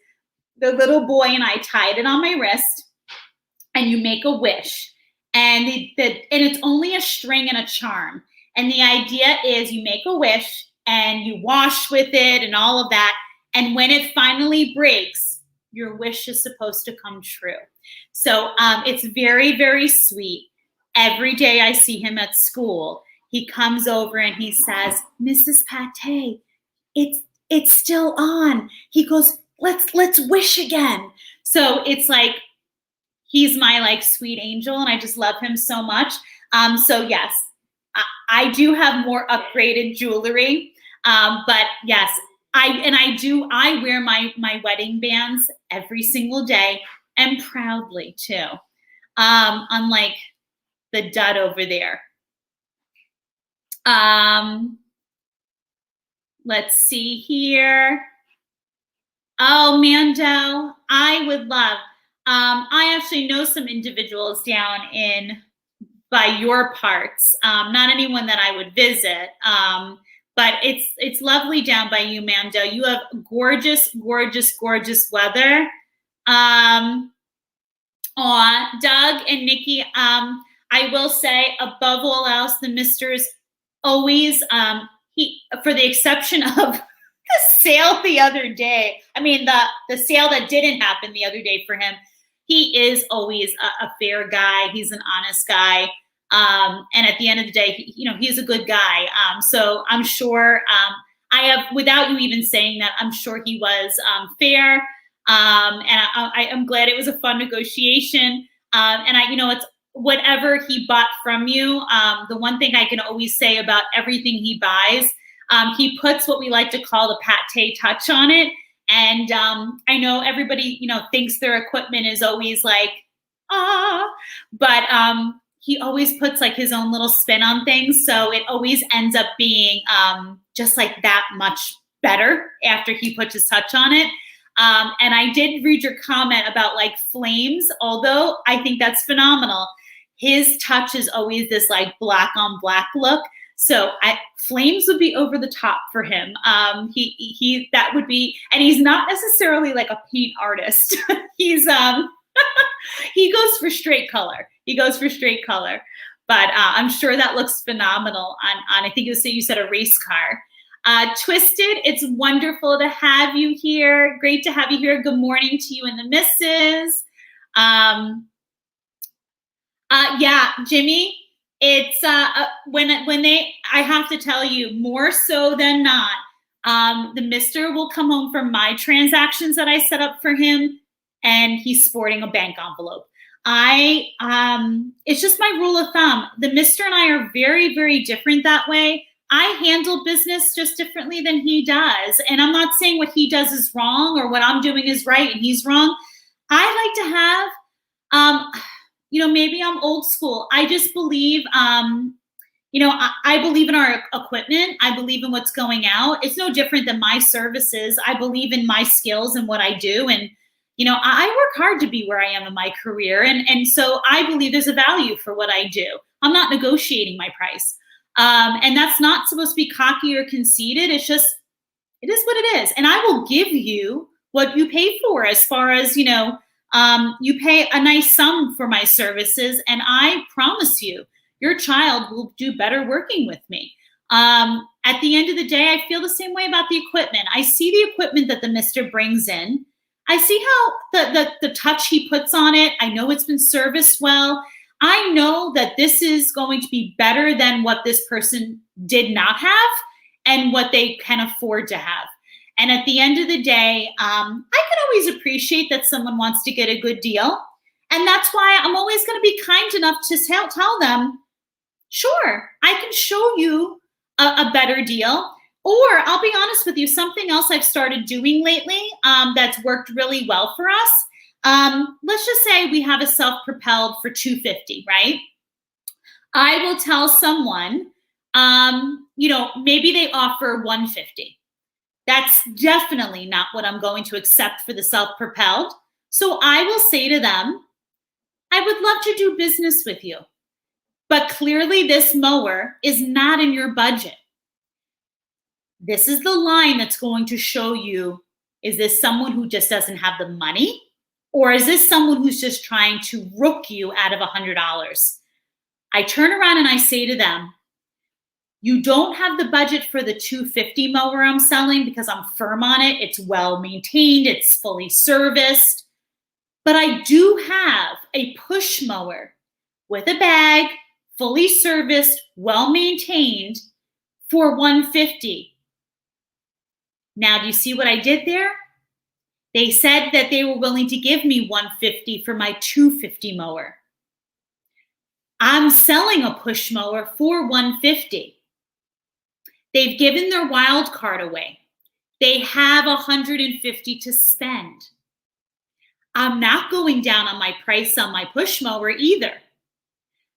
the little boy and I tied it on my wrist, and you make a wish. And it's only a string and a charm. And the idea is you make a wish and you wash with it and all of that. And when it finally breaks, your wish is supposed to come true. So it's very, very sweet. Every day I see him at school, he comes over and he says, Mrs. Pate, it's still on. He goes, let's wish again. So it's like, he's my sweet angel, and I just love him so much. So yes, I do have more upgraded jewelry. But yes, I wear my wedding bands every single day, and proudly too. Unlike the dud over there. Let's see here. Oh, Mando, I would love. I actually know some individuals down by your parts. Not anyone that I would visit. But it's lovely down by you, Mando. You have gorgeous, gorgeous, gorgeous weather. Doug and Nikki, I will say, above all else, the mister's always, for the exception of the sale the other day, I mean, the sale that didn't happen the other day for him, he is always a fair guy. He's an honest guy. And at the end of the day, he's a good guy. So I'm sure without you even saying that, I'm sure he was fair. And I'm glad it was a fun negotiation. And it's whatever he bought from you. The one thing I can always say about everything he buys, he puts what we like to call the pate touch on it. And I know everybody, thinks their equipment is always like, but he always puts his own little spin on things. So it always ends up being just that much better after he puts his touch on it. And I did read your comment about flames, although I think that's phenomenal. His touch is always this black on black look. So flames would be over the top for him. That would be, and he's not necessarily a paint artist. He's he goes for straight color. but I'm sure that looks phenomenal on I think you said a race car. Twisted, it's wonderful to have you here. Great to have you here. Good morning to you and the missus. Yeah, Jimmy, it's I have to tell you, more so than not, the mister will come home from my transactions that I set up for him, and he's sporting a bank envelope. It's just my rule of thumb. The mister and I are very, very different that way. I handle business just differently than he does. And I'm not saying what he does is wrong or what I'm doing is right and he's wrong. I like to have, maybe I'm old school. I just believe, I believe in our equipment. I believe in what's going out. It's no different than my services. I believe in my skills and what I do. And, I work hard to be where I am in my career. And so I believe there's a value for what I do. I'm not negotiating my price. And that's not supposed to be cocky or conceited. It is what it is. And I will give you what you pay for as far as, you pay a nice sum for my services. And I promise you, your child will do better working with me. At the end of the day, I feel the same way about the equipment. I see the equipment that the mister brings in. I see how the touch he puts on it. I know it's been serviced well. I know that this is going to be better than what this person did not have and what they can afford to have. And at the end of the day, I can always appreciate that someone wants to get a good deal. And that's why I'm always going to be kind enough to tell them, sure, I can show you a better deal. Or I'll be honest with you, something else I've started doing lately that's worked really well for us. Let's just say we have a self-propelled for $250, right? I will tell someone, maybe they offer $150. That's definitely not what I'm going to accept for the self-propelled. So I will say to them, I would love to do business with you, but clearly this mower is not in your budget. This is the line that's going to show you, is this someone who just doesn't have the money? Or is this someone who's just trying to rook you out of $100? I turn around and I say to them, you don't have the budget for the $250 mower I'm selling because I'm firm on it. It's well maintained. It's fully serviced. But I do have a push mower with a bag, fully serviced, well maintained for $150. Now, do you see what I did there? They said that they were willing to give me $150 for my $250 mower. I'm selling a push mower for $150. They've given their wild card away. They have $150 to spend. I'm not going down on my price on my push mower either.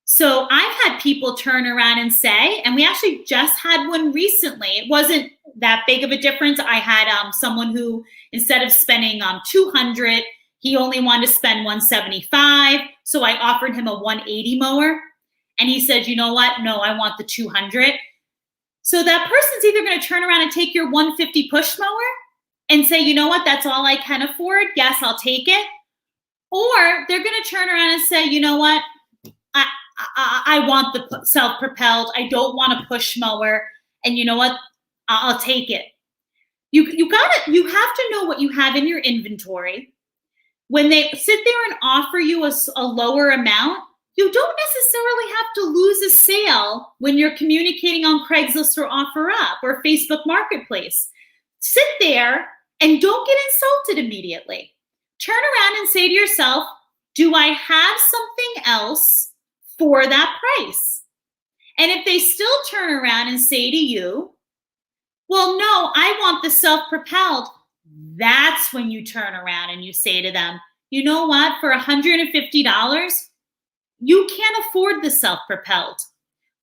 So I've had people turn around and say, and we actually just had one recently. It wasn't that big of a difference. I had someone who, instead of spending $200, he only wanted to spend $175. So I offered him a $180 mower, and he said, you know what? No, I want the $200. So that person's either going to turn around and take your $150 push mower and say, you know what? That's all I can afford. Yes, I'll take it. Or they're going to turn around and say, you know what? I want the self-propelled. I don't want a push mower. And you know what? I'll take it. You have to know what you have in your inventory. When they sit there and offer you a lower amount, you don't necessarily have to lose a sale when you're communicating on Craigslist or OfferUp or Facebook Marketplace. Sit there and don't get insulted immediately. Turn around and say to yourself, do I have something else for that price? And if they still turn around and say to you, well, no, I want the self-propelled, that's when you turn around and you say to them, you know what, for $150, you can't afford the self-propelled,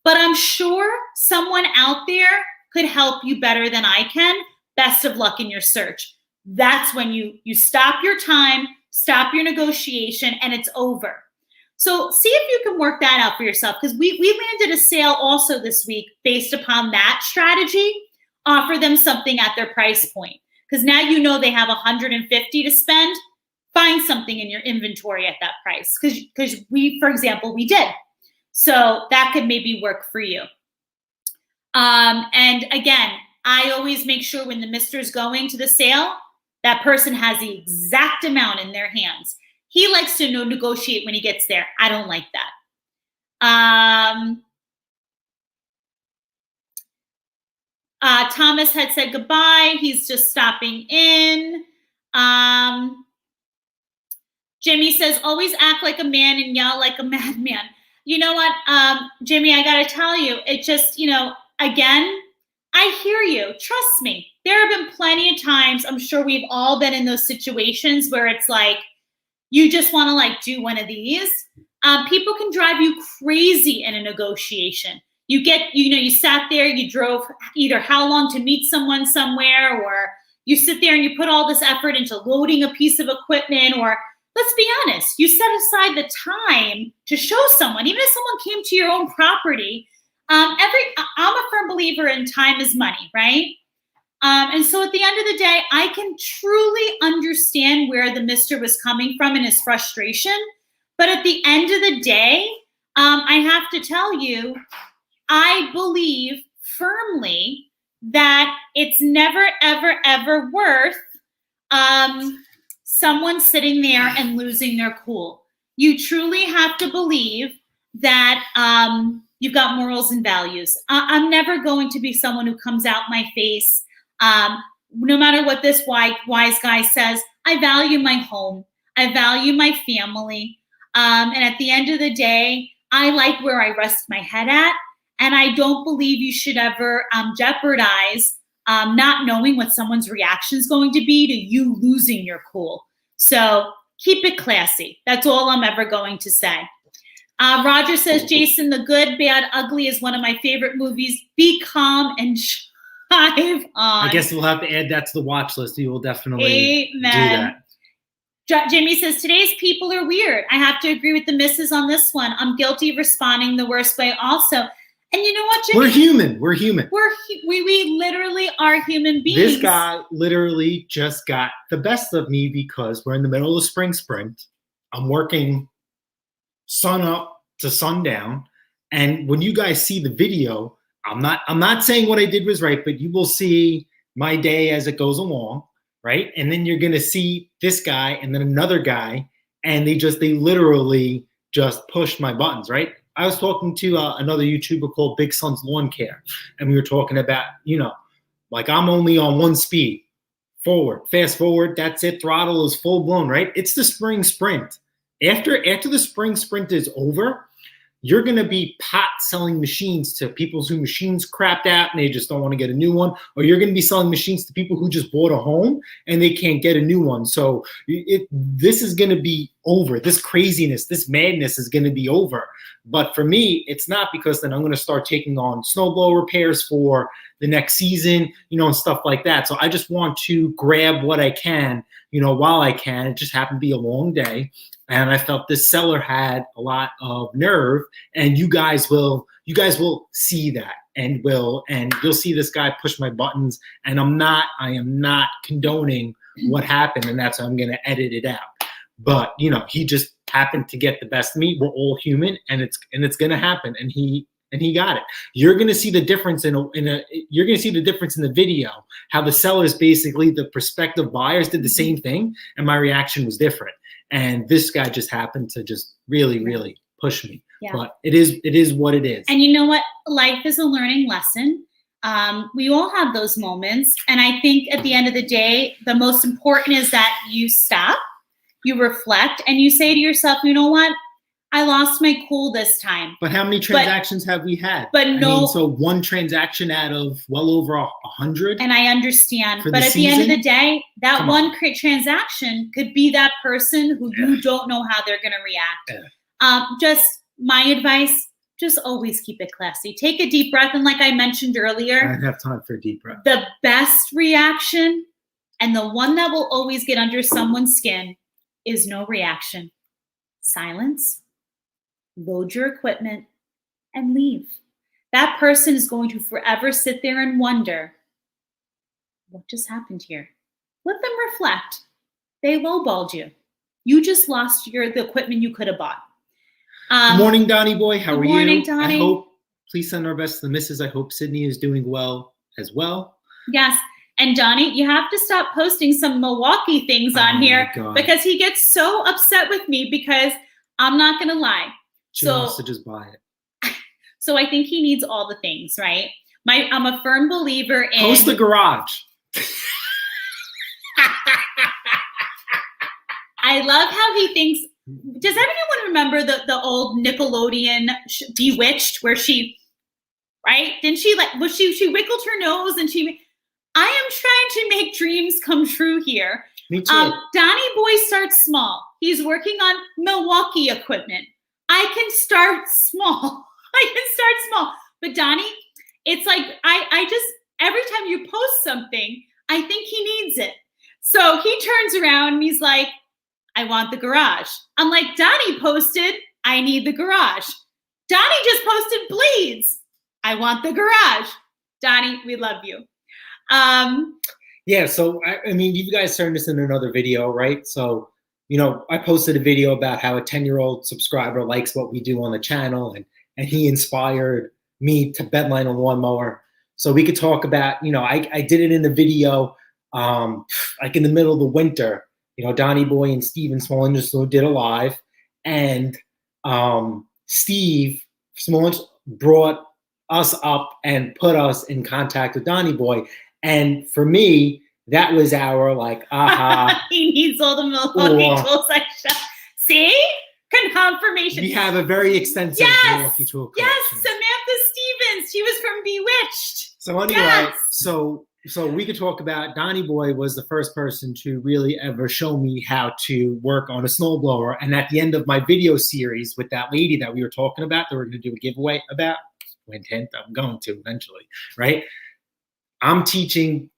but I'm sure someone out there could help you better than I can. Best of luck in your search. That's when you stop your time, stop your negotiation, and it's over. So see if you can work that out for yourself, because we landed a sale also this week based upon that strategy. Offer them something at their price point, because now you know they have $150 to spend. Find something in your inventory at that price, because we, for example, we did. So that could maybe work for you. And again, I always make sure when the Mister's going to the sale, that person has the exact amount in their hands. He likes to negotiate when he gets there. I don't like that. Thomas had said goodbye. He's just stopping in. Jimmy says, always act like a man and yell like a madman. You know what, Jimmy, I got to tell you, it just, again, I hear you. Trust me. There have been plenty of times, I'm sure we've all been in those situations where it's like, you just want to do one of these. People can drive you crazy in a negotiation. You sat there, you drove either how long to meet someone somewhere, or you sit there and you put all this effort into loading a piece of equipment, or let's be honest, you set aside the time to show someone, even if someone came to your own property. I'm a firm believer in time is money, right? And so at the end of the day, I can truly understand where the Mister was coming from in his frustration. But at the end of the day, I have to tell you, I believe firmly that it's never, ever, ever worth someone sitting there and losing their cool. You truly have to believe that you've got morals and values. I'm never going to be someone who comes out my face. No matter what this wise guy says, I value my home. I value my family. And at the end of the day, I like where I rest my head at. And I don't believe you should ever jeopardize not knowing what someone's reaction is going to be to you losing your cool. So keep it classy. That's all I'm ever going to say. Roger says, Jason, The Good, Bad, Ugly is one of my favorite movies. Be calm and chive on. I guess we'll have to add that to the watch list. You will definitely do Amen. that. Jimmy says, today's people are weird. I have to agree with the missus on this one. I'm guilty of responding the worst way also. And you know what, Jimmy? We're human. We're human. We literally are human beings. This guy literally just got the best of me because we're in the middle of spring sprint. I'm working sun up to sundown. And when you guys see the video, I'm not saying what I did was right, but you will see my day as it goes along, right? And then you're gonna see this guy and then another guy, and they literally just pushed my buttons, right? I was talking to another YouTuber called Big Son's Lawn Care, and we were talking about, I'm only on one speed, forward, fast forward, that's it, throttle is full blown, right? It's the spring sprint. After the spring sprint is over, you're going to be pot selling machines to people whose machines crapped out and they just don't want to get a new one, or you're going to be selling machines to people who just bought a home and they can't get a new one. So this is going to be over. This craziness, this madness is going to be over. But for me, it's not, because then I'm going to start taking on snowblower repairs for the next season, and stuff like that. So I just want to grab what I can, while I can. It just happened to be a long day. And I felt this seller had a lot of nerve, and you guys will see that, and you'll see this guy push my buttons, and I am not condoning what happened, and that's how I'm going to edit it out. But he just happened to get the best of me. We're all human, and it's going to happen, and he got it. You're going to see the difference you're going to see the difference in the video, how the sellers, basically the prospective buyers, did the same thing, and my reaction was different. And this guy just happened to just really, really push me. Yeah. But it is what it is. And you know what? Life is a learning lesson. We all have those moments. And I think at the end of the day, the most important is that you stop, you reflect, and you say to yourself, you know what? I lost my cool this time. But how many transactions have we had? But no. So one transaction out of well over 100. And I understand. But at the end of the day, that one transaction could be that person who you don't know how they're going to react. Yeah. Just my advice, just always keep it classy. Take a deep breath. And like I mentioned earlier, I don't have time for a deep breath. The best reaction, and the one that will always get under someone's skin, is no reaction. Silence. Load your equipment, and leave. That person is going to forever sit there and wonder, what just happened here? Let them reflect. They lowballed you. You just lost the equipment you could have bought. Good morning, Donnie boy. How are you? Good morning, Donnie. I hope, please send our best to the missus. I hope Sydney is doing well as well. Yes. And Donnie, you have to stop posting some Milwaukee things on here because he gets so upset with me because I'm not going to lie. She wants to just buy it. So I think he needs all the things, right? I'm a firm believer in... Post the garage. I love how he thinks... Does anyone remember the old Nickelodeon Bewitched where she... Right? Didn't she she wiggled her nose and she... I am trying to make dreams come true here. Me too. Donnie Boy starts small. He's working on Milwaukee equipment. I can start small. But Donnie, it's like I just every time you post something, I think he needs it. So he turns around and he's like, I want the garage. I'm like, Donnie posted, I need the garage. Donnie just posted bleeds. I want the garage. Donnie, we love you. Yeah, so I mean, you guys turned this in another video, right? So, you know, I posted a video about how a 10-year-old subscriber likes what we do on the channel, and he inspired me to bedline a lawnmower. So we could talk about, you know, I did it in the video, like in the middle of the winter. You know, Donnie Boy and Steven Smolin did a live, and Steve Smolin brought us up and put us in contact with Donnie Boy. And for me, that was our like, aha. He needs all the Milwaukee tools I shot. See? Confirmation. We have a very extensive Milwaukee tool collection. Yes, Samantha Stevens. She was from Bewitched. So anyway, so we could talk about Donnie Boy was the first person to really ever show me how to work on a snowblower. And at the end of my video series with that lady that we were talking about, that we're going to do a giveaway about, I'm going to eventually, right?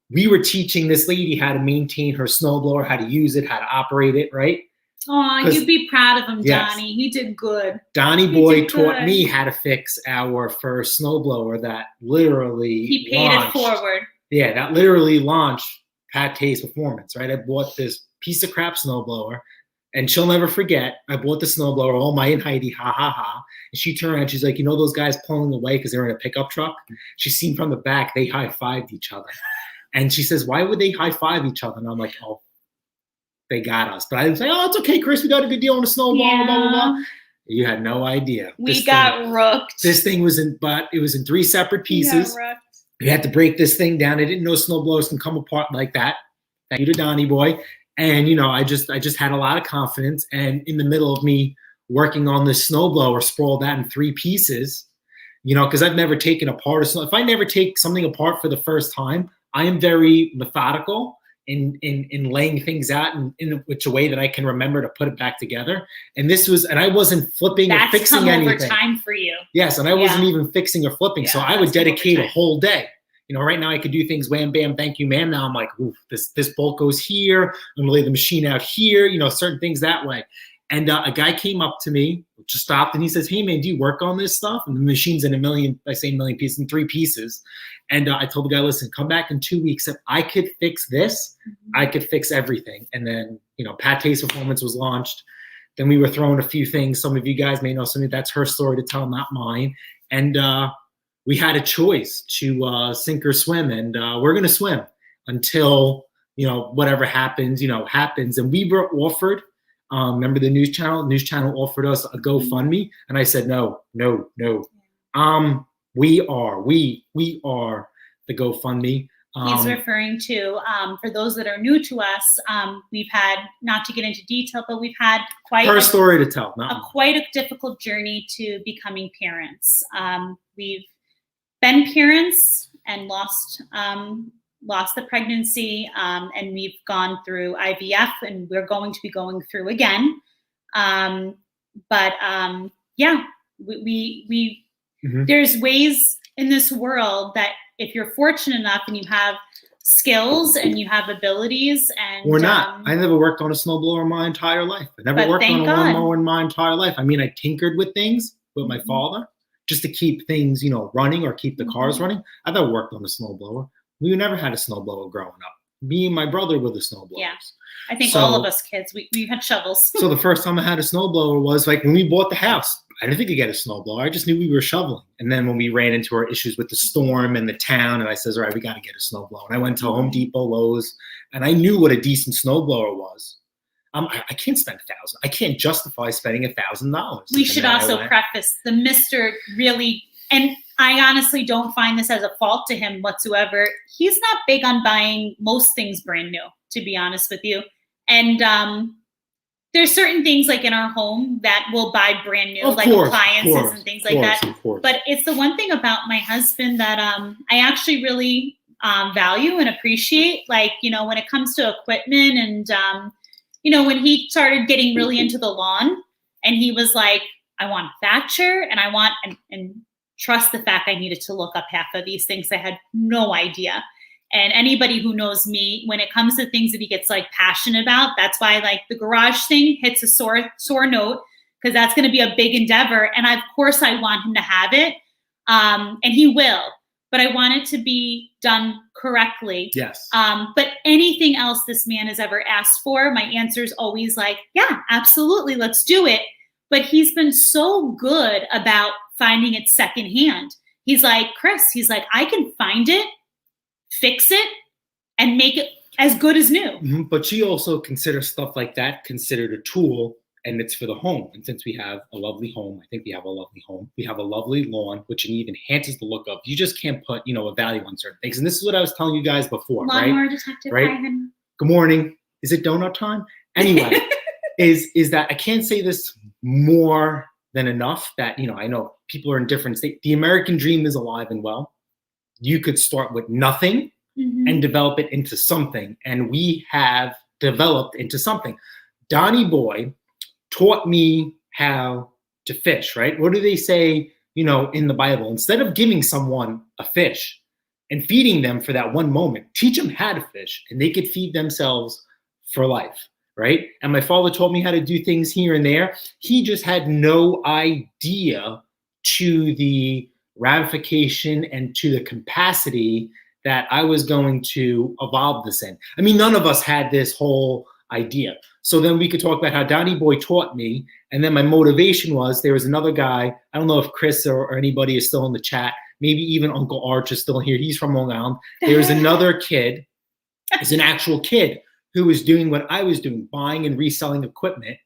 We were teaching this lady how to maintain her snowblower, how to use it, how to operate it, right? Oh, you'd be proud of him, yes, Donnie. He did good. Donnie Boy taught me how to fix our first snowblower that literally he paid it forward. Yeah, that literally launched Pat Tay's performance, right? I bought this piece of crap snowblower, and she'll never forget. I bought the snowblower, oh my and Heidi, ha ha ha. And she turned around, she's like, you know those guys pulling away because they're in a pickup truck? She's seen from the back, they high-fived each other. And she says, why would they high-five each other? And I'm like, oh, they got us. But I didn't say, oh, it's okay, Chris, we got a good deal on the snowblower, blah, blah, blah. You had no idea. We got rooked. This thing was in 3 separate pieces. We had to break this thing down. I didn't know snowblowers can come apart like that. Thank you to Donnie Boy. And, you know, I just had a lot of confidence. And in the middle of me working on this snowblower, sprawled out in 3 pieces, you know, because I've never taken apart a snow. If I never take something apart for the first time, I am very methodical in laying things out in which a way that I can remember to put it back together. And this was, and I wasn't flipping or fixing anything. That's come over time for you. Yes, and I wasn't even fixing or flipping. Yeah, so I would dedicate a whole day. You know, right now I could do things wham, bam, thank you, ma'am. Now I'm like, ooh, this bolt goes here. I'm gonna lay the machine out here. You know, certain things that way. And a guy came up to me, just stopped, and he says, hey, man, do you work on this stuff? And the machine's in a million pieces, in 3 pieces. And I told the guy, listen, come back in 2 weeks. If I could fix this, I could fix everything. And then, you know, Pat Tay's performance was launched. Then we were throwing a few things. Some of you guys may know something. That's her story to tell, not mine. And we had a choice to sink or swim. And we're going to swim until, you know, whatever happens, you know, happens. And we were offered, remember the news channel offered us a GoFundMe. And I said, no. We are the GoFundMe. He's referring to, for those that are new to us, we've had, not to get into detail, but we've had quite her story to tell. Quite a difficult journey to becoming parents. We've been parents and lost the pregnancy, and we've gone through IVF, and we're going to be going through again. There's ways in this world that if you're fortunate enough and you have skills and you have abilities and we're not. I never worked on a snowblower in my entire life. I never worked on a lawnmower in my entire life. I mean, I tinkered with things with my father just to keep things, you know, running or keep the cars running. I never worked on a snowblower. We never had a snowblower growing up. me and my brother were the snowblowers. Yeah. I think So- all of us kids, we had shovels. So the first time I had a snowblower was like when we bought the house. I didn't think I'd get a snowblower. I just knew we were shoveling. And then when we ran into our issues with the storm and the town, and I says, all right, we got to get a snowblower. And I went to Home Depot, Lowe's, and I knew what a decent snowblower was. I can't spend $1,000. I can't justify spending $1,000. We should also preface the Mr. really, and I honestly don't find this as a fault to him whatsoever. He's not big on buying most things brand new, to be honest with you. And there's certain things like in our home that we'll buy brand new, like appliances and things like that. But it's the one thing about my husband that I actually really value and appreciate. Like, you know, when it comes to equipment and, you know, when he started getting really into the lawn and he was like, I want a Thatcher and I want, and trust the fact I needed to look up half of these things. I had no idea. And anybody who knows me, when it comes to things that he gets like passionate about, that's why like the garage thing hits a sore note, because that's going to be a big endeavor. And of course I want him to have it. And he will, but I want it to be done correctly. Yes. But anything else this man has ever asked for, my answer is always like, yeah, absolutely. Let's do it. But he's been so good about finding it secondhand. He's like, Chris, he's like, I can find it, fix it, and make it as good as new. Mm-hmm. But she also considers stuff like that considered a tool, and it's for the home. And since we have a lovely home, I think we have a lovely home. We have a lovely lawn, which even enhances the look of. You just can't put, you know, a value on certain things. And this is what I was telling you guys before, Lawnmower right? detective, Right? hi, honey. Good morning. Is it donut time? Anyway, is that I can't say this more than enough that, you know, I know people are in different states. The American dream is alive and well. You could start with nothing and develop it into something. And we have developed into something. Donnie Boy taught me how to fish, right? What do they say, you know, in the Bible? Instead of giving someone a fish and feeding them for that one moment, teach them how to fish and they could feed themselves for life, right? And my father taught me how to do things here and there. He just had no idea to the ramification and to the capacity that I was going to evolve this in. I mean, none of us had this whole idea. So then we could talk about how Donnie Boy taught me. And then my motivation was, there was another guy, I don't know if Chris or anybody is still in the chat, maybe even Uncle Arch is still here. He's from Long Island. There was another kid, is an actual kid who was doing what I was doing, buying and reselling equipment.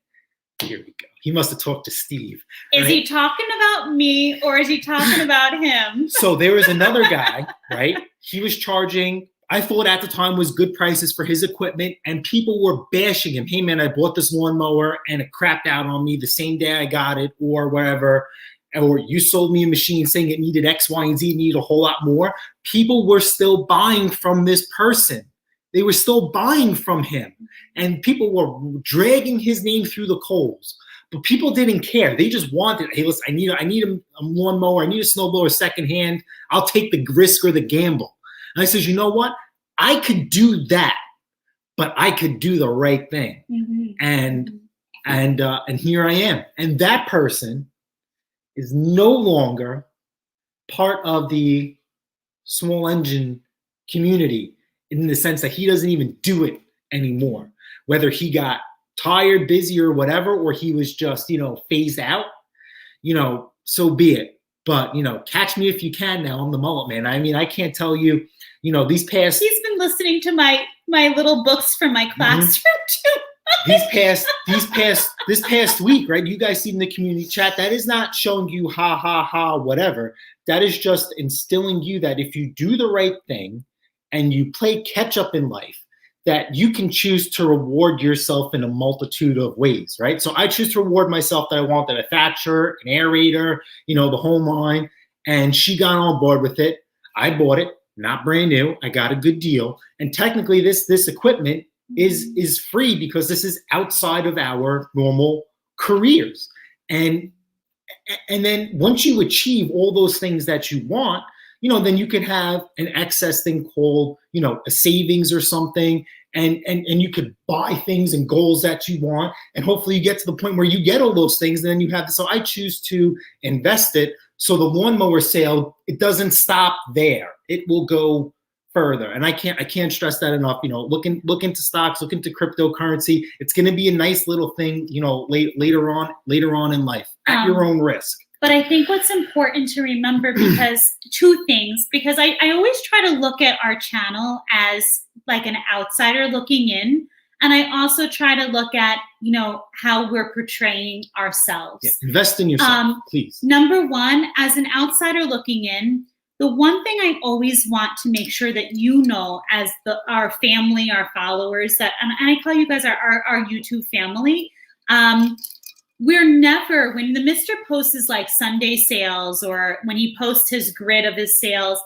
Here we go. He must have talked to Steve. Is right? he talking about me or is he talking about him? So there was another guy, right? He was charging, I thought at the time was good prices for his equipment, and people were bashing him. Hey man, I bought this lawnmower and it crapped out on me the same day I got it, or whatever. Or you sold me a machine saying it needed X, Y, and Z, needed a whole lot more. People were still buying from this person. They were still buying from him. And people were dragging his name through the coals. But people didn't care. They just wanted, hey, listen, I need a lawnmower. I need a snowblower secondhand. I'll take the risk or the gamble. And I says, you know what? I could do that, but I could do the right thing. And here I am. And that person is no longer part of the small engine community in the sense that he doesn't even do it anymore. Whether he got tired, busy, or whatever, or he was just, you know, phased out, you know, so be it. But, you know, catch me if you can now. I'm the mullet man. I mean, I can't tell you, you know, these past... He's been listening to my little books from my classroom too. This past week, right? You guys see in the community chat, that is not showing you ha, ha, ha, whatever. That is just instilling you that if you do the right thing and you play catch up in life, that you can choose to reward yourself in a multitude of ways, right? So I choose to reward myself that I wanted a Thatcher, an aerator, you know, the whole line, and she got on board with it. I bought it, not brand new. I got a good deal. And technically this equipment is free because this is outside of our normal careers. And then once you achieve all those things that you want, you know, then you can have an excess thing called, you know, a savings or something. And you could buy things and goals that you want. And hopefully you get to the point where you get all those things. And then you have this. So I choose to invest it. So the lawnmower sale, it doesn't stop there. It will go further. And I can't stress that enough. Look into stocks, look into cryptocurrency. It's going to be a nice little thing, later on in life at your own risk. But I think what's important to remember, because two things, because I always try to look at our channel as like an outsider looking in. And I also try to look at, how we're portraying ourselves. Yeah, invest in yourself, please. Number one, as an outsider looking in, the one thing I always want to make sure that as our family, our followers, and I call you guys our YouTube family, we're never, when the Mr. posts his like Sunday sales, or when he posts his grid of his sales,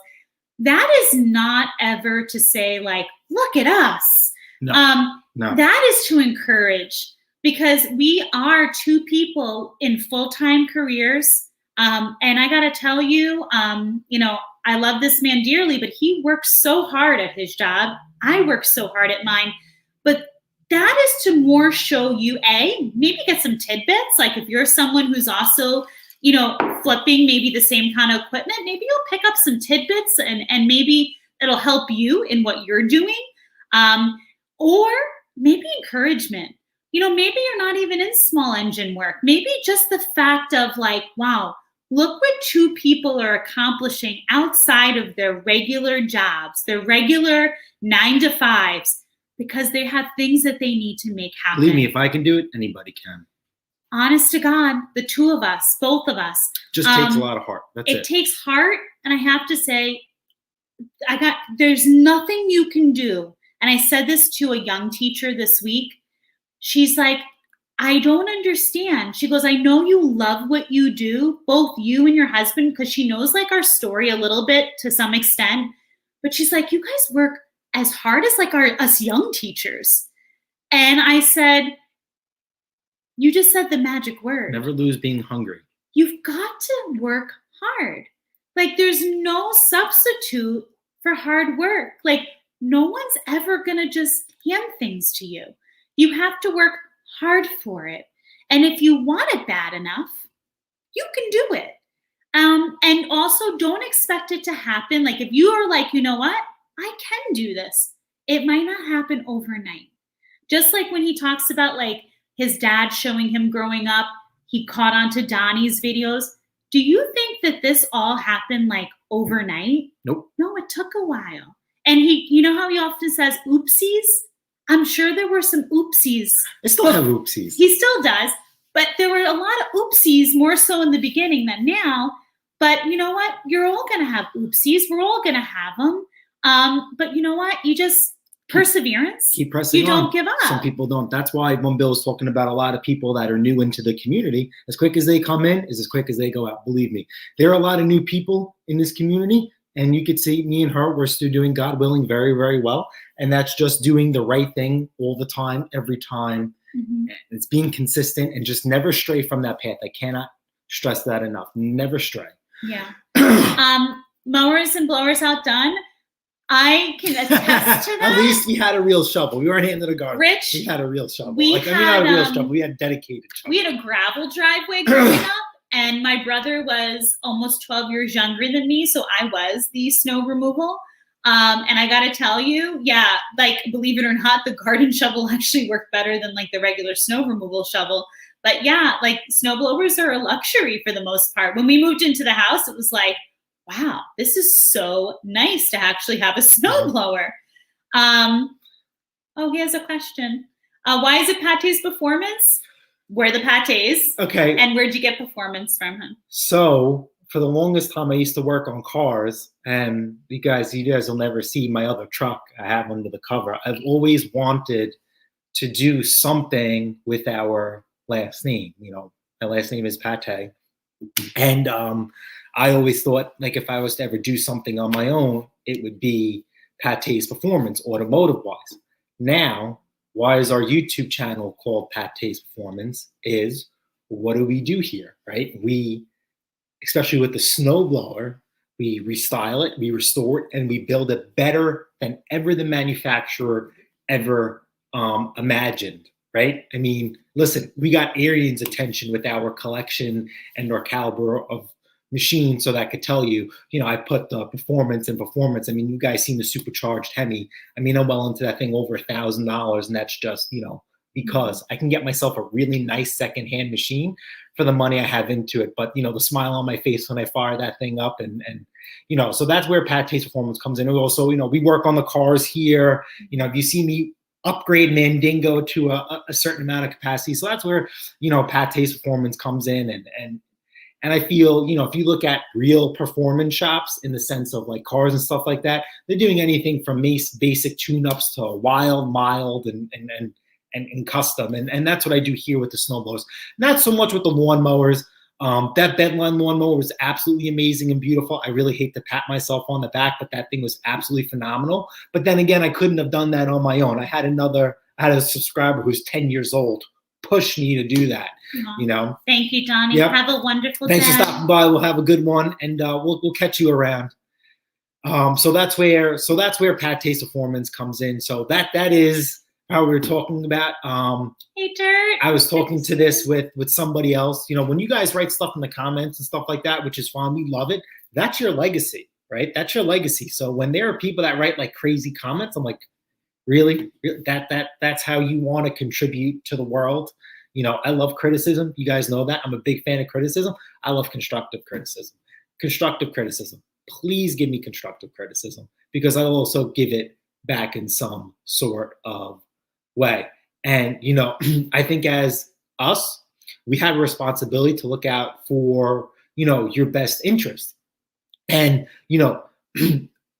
that is not ever to say like, look at us. No. That is to encourage, because we are two people in full-time careers. And I got to tell you, I love this man dearly, but he works so hard at his job. I work so hard at mine. But that is to more show you, maybe get some tidbits. Like if you're someone who's also, flipping maybe the same kind of equipment, maybe you'll pick up some tidbits and maybe it'll help you in what you're doing. Or maybe encouragement. Maybe you're not even in small engine work. Maybe just the fact of like, wow, look what two people are accomplishing outside of their regular jobs, their regular 9-to-5s, because they have things that they need to make happen. Believe me, if I can do it, anybody can. Honest to God, the two of us, both of us. Just takes a lot of heart. That's it. It takes heart, and I have to say, there's nothing you can do. And I said this to a young teacher this week. She's like, I don't understand. She goes, I know you love what you do, both you and your husband, because she knows like our story a little bit to some extent. But she's like, you guys work as hard as like us young teachers. And I said, you just said the magic word. Never lose being hungry. You've got to work hard. Like there's no substitute for hard work. Like no one's ever going to just hand things to you. You have to work hard for it. And if you want it bad enough, you can do it. And also don't expect it to happen. Like if you are like, you know what? I can do this. It might not happen overnight. Just like when he talks about like his dad showing him growing up, he caught on to Donnie's videos. Do you think that this all happened like overnight? Nope. No, it took a while. And you know how he often says oopsies? I'm sure there were some oopsies. I still have oopsies. He still does. But there were a lot of oopsies, more so in the beginning than now. But you know what? You're all going to have oopsies. We're all going to have them. But you know what? You just, perseverance. Keep pressing on. You don't give up. Some people don't. That's why when Bill's talking about a lot of people that are new into the community, as quick as they come in is as quick as they go out. Believe me. There are a lot of new people in this community. And you could see me and her, we're still doing, God willing, very, very well. And that's just doing the right thing all the time, every time. Mm-hmm. It's being consistent and just never stray from that path. I cannot stress that enough. Never stray. Yeah. Mowers and blowers outdone. I can attest to that. At least we had a real shovel. We weren't handed a garbage. Rich, we had a real shovel. Not a real shovel. We had dedicated shovel. We had a gravel driveway growing up. And my brother was almost 12 years younger than me, so I was the snow removal. And I got to tell you, yeah, like, believe it or not, the garden shovel actually worked better than, like, the regular snow removal shovel. But, yeah, like, snow blowers are a luxury for the most part. When we moved into the house, it was like, wow, this is so nice to actually have a snow blower. Oh, he has a question. Why is it Pate's performance? We're the Pates. Okay. And where'd you get performance from him? So for the longest time, I used to work on cars, and you guys will never see my other truck I have under the cover. I've always wanted to do something with our last name. My last name is Pate. And I always thought, like, if I was to ever do something on my own, it would be Pate's Performance, automotive-wise. Now, why is our YouTube channel called Pate's Performance is, what do we do here, right? We, especially with the snowblower, we restyle it, we restore it, and we build it better than ever the manufacturer ever imagined, right? I mean, listen, we got Arian's attention with our collection and our caliber of machine so that I could tell you, I put the performance and performance. I mean, you guys seen the supercharged Hemi. I mean, I'm well into that thing over $1,000, and that's just, because I can get myself a really nice secondhand machine for the money I have into it. But, the smile on my face when I fire that thing up and so that's where Pat Taste Performance comes in. And also, we work on the cars here. If you see me upgrade Mandingo to a certain amount of capacity. So that's where, Pat Taste Performance comes in. And I feel, if you look at real performance shops in the sense of like cars and stuff like that, they're doing anything from basic tune-ups to wild, mild, and custom. And that's what I do here with the snowblowers. Not so much with the lawnmowers. That Bedline lawnmower was absolutely amazing and beautiful. I really hate to pat myself on the back, but that thing was absolutely phenomenal. But then again, I couldn't have done that on my own. I had a subscriber who's 10 years old push me to do that. Thank you, Donnie. Yep. Have a wonderful Thanks day. for stopping by. We'll have a good one, and we'll catch you around. So that's where Pat Taste Performance comes in. So that is how we were talking about. Hey, Dirt. I was talking to this with somebody else. When you guys write stuff in the comments and stuff like that, which is fun, we love it. That's your legacy, right? That's your legacy. So when there are people that write like crazy comments, I'm like, really? That's how you want to contribute to the world? I love criticism. You guys know that. I'm a big fan of criticism. I love constructive criticism. Constructive criticism. Please give me constructive criticism, because I'll also give it back in some sort of way. And, I think as us, we have a responsibility to look out for, your best interest. And,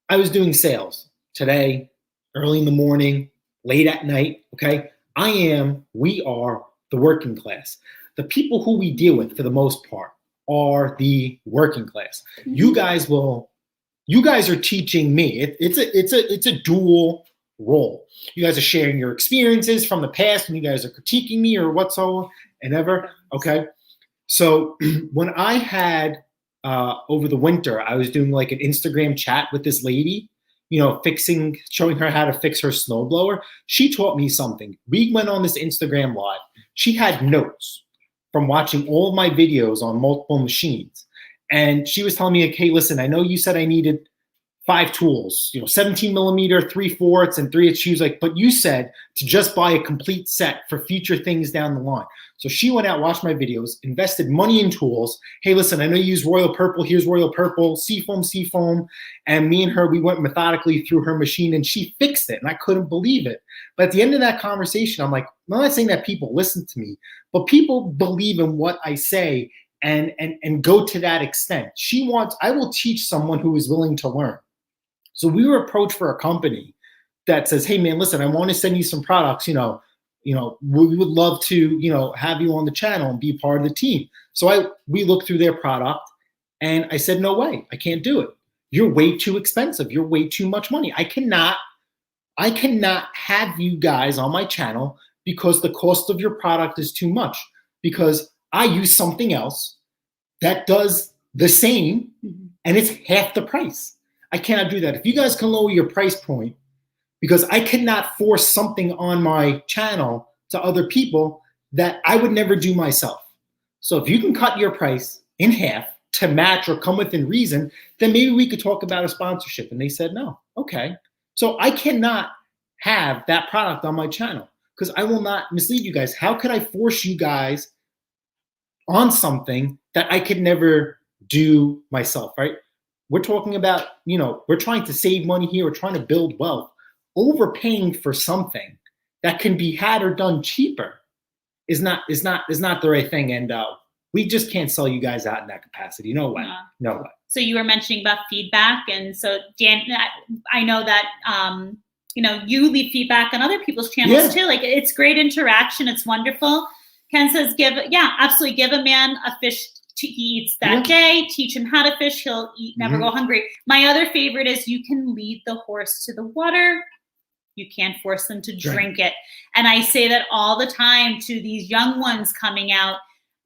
I was doing sales today, early in the morning, late at night, okay? We are the working class. The people who we deal with, for the most part, are the working class. Mm-hmm. You guys are teaching me. It's a dual role. You guys are sharing your experiences from the past, and you guys are critiquing me or whatsoever and ever, okay? So when I had, over the winter, I was doing like an Instagram chat with this lady, showing her how to fix her snowblower. She taught me something. We went on this Instagram live. She had notes from watching all of my videos on multiple machines. And she was telling me, okay, listen, I know you said I needed 5 tools, 17 millimeter, 3/4, and 3/8. She was like, but you said to just buy a complete set for future things down the line. So she went out, watched my videos, invested money in tools. Hey, listen, I know you use Royal Purple. Here's Royal Purple, Seafoam. And me and her, we went methodically through her machine, and she fixed it. And I couldn't believe it. But at the end of that conversation, I'm like, I'm not saying that people listen to me, but people believe in what I say and go to that extent. I will teach someone who is willing to learn. So we were approached for a company that says, hey man, listen, I want to send you some products, we would love to, have you on the channel and be part of the team. So we looked through their product, and I said, no way, I can't do it. You're way too expensive. You're way too much money. I cannot have you guys on my channel because the cost of your product is too much, because I use something else that does the same and it's half the price. I cannot do that. If you guys can lower your price point, because I cannot force something on my channel to other people that I would never do myself. So if you can cut your price in half to match or come within reason, then maybe we could talk about a sponsorship. And they said, no. Okay. So I cannot have that product on my channel because I will not mislead you guys. How could I force you guys on something that I could never do myself, right? We're talking about, we're trying to save money here. We're trying to build wealth. Overpaying for something that can be had or done cheaper is not the right thing. And we just can't sell you guys out in that capacity. No way. No way. So you were mentioning about feedback. And so Dan, I know that, you leave feedback on other people's channels too. Like it's great interaction. It's wonderful. Ken says, absolutely. Give a man a fish he eats that day, teach him how to fish, he'll eat, never go hungry. My other favorite is you can lead the horse to the water. You can't force them to drink it. And I say that all the time to these young ones coming out.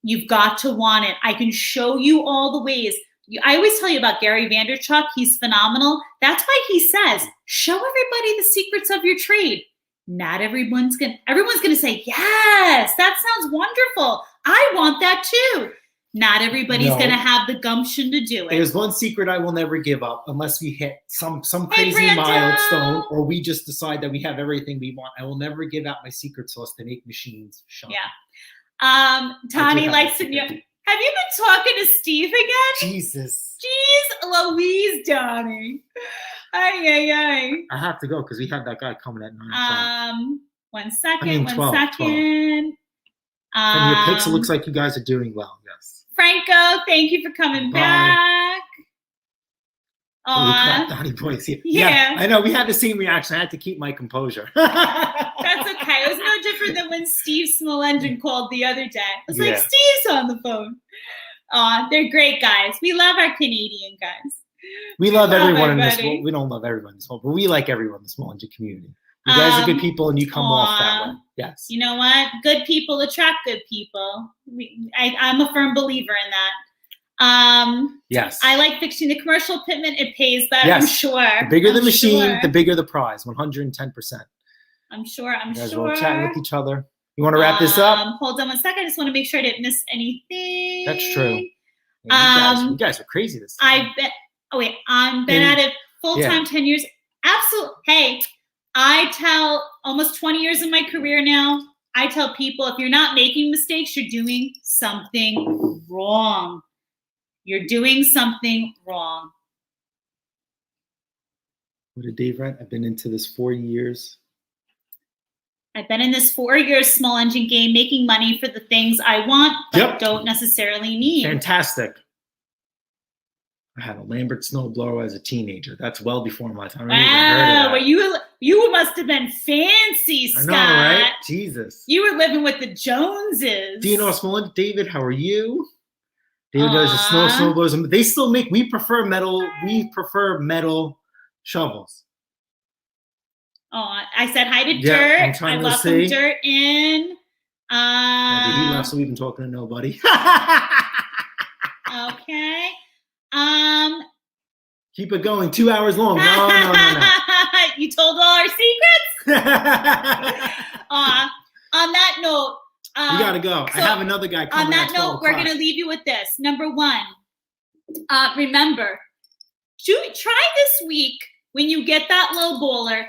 You've got to want it. I can show you all the ways. I always tell you about Gary Vaynerchuk. He's phenomenal. That's why he says, show everybody the secrets of your trade. Not everyone's going to say, yes, that sounds wonderful. I want that too. Not everybody's No. going to have the gumption to do it. There's one secret I will never give up unless we hit some Hey, crazy Brando! milestone or we just decide that we have everything we want. I will never give out my secret sauce to make machines shine. Yeah. Tani have likes a to know. secret. Have you been talking to Steve again? Jesus. Jeez Louise, Donnie. Ay. I have to go because we have that guy coming at 9 o'clock. 1 second. I mean, 1 12, second. From your pics, it looks like you guys are doing well. Yes. Franco, thank you for coming Bye. back. Holy crap, Aw, Donnie Boy's here. Yeah. I know. We had the same reaction. I had to keep my composure. that's okay. It was no different than when Steve Small Engine called the other day. I was like, Yeah. Steve's on the phone. They're great guys. We love our Canadian guys. We love everyone in this. everybody. Well, we don't love everyone in this world, but we like everyone in the small engine community. You guys are good people, and you come off that way. Yes. You know what? Good people attract good people. I'm a firm believer in that. Yes. I like fixing the commercial equipment. It pays better, Yes. I'm sure. The bigger the I'm machine, sure. the bigger the prize. 110%. I'm sure. You guys will chat with each other. You want to wrap this up? Hold on 1 second. I just want to make sure I didn't miss anything. That's true. Yeah, you guys are crazy this time. I bet. Oh wait, I've been at it full time 10 years. Absolutely. Hey, I tell almost 20 years of my career now. I tell people if you're not making mistakes, you're doing something wrong. You're doing something wrong. What did Dave write? I've been into this 4 years. I've been in this 4 years small engine game, making money for the things I want, but Yep. don't necessarily need. Fantastic. I had a Lambert snowblower as a teenager. That's well before my time. I never even heard Wow, of well, that. you must have been fancy, I Scott. know, right? Jesus. You were living with the Joneses. Do you know small engine? David, how are you? David does the snowblowers. They still make. We prefer metal. We prefer metal shovels. Oh, I said hi to Yeah, Dirt. I'm trying I to welcome see. Dirt in. He left, so we've been talking to nobody. Okay. Keep it going. 2 hours long. No. You told all our secrets. On that note, We gotta go. I have another guy coming. on that at 12 note, we're o'clock. gonna leave you with this. Number one, remember, try this week when you get that low bowler.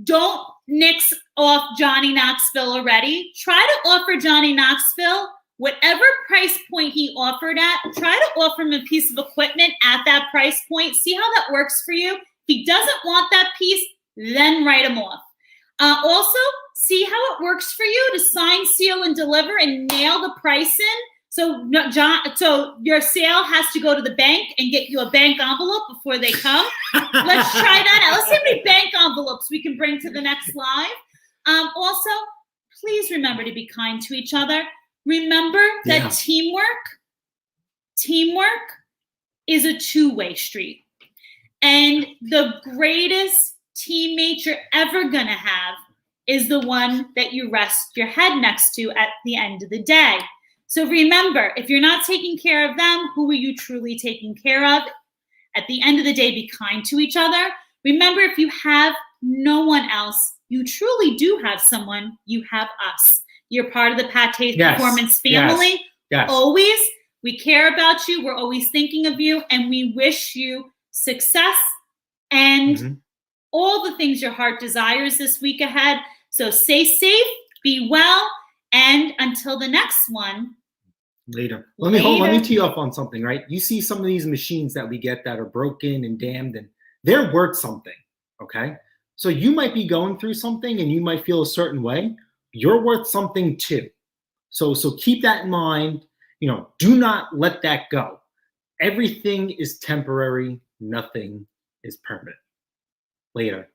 Don't nix off Johnny Knoxville already. Try to offer Johnny Knoxville whatever price point he offered at. Try to offer him a piece of equipment at that price point. See how that works for you. If he doesn't want that piece, then write him off. Also, see how it works for you to sign, seal, and deliver and nail the price in. So your sale has to go to the bank and get you a bank envelope before they come. Let's try that out. Let's see how many bank envelopes we can bring to the next live. Also, please remember to be kind to each other. Remember that teamwork is a two-way street. And the greatest teammate you're ever going to have is the one that you rest your head next to at the end of the day. So remember, if you're not taking care of them, who are you truly taking care of? At the end of the day, be kind to each other. Remember, if you have no one else, you truly do have someone. You have us. You're part of the Pate Performance family. Yes. Always. We care about you. We're always thinking of you. And we wish you success and all the things your heart desires this week ahead. So stay safe, be well, and until the next one. Later. Let me tee you up on something, right? You see some of these machines that we get that are broken and damned, and they're worth something, okay? So you might be going through something and you might feel a certain way. You're worth something too. So keep that in mind. You know, do not let that go. Everything is temporary. Nothing is permanent. Later.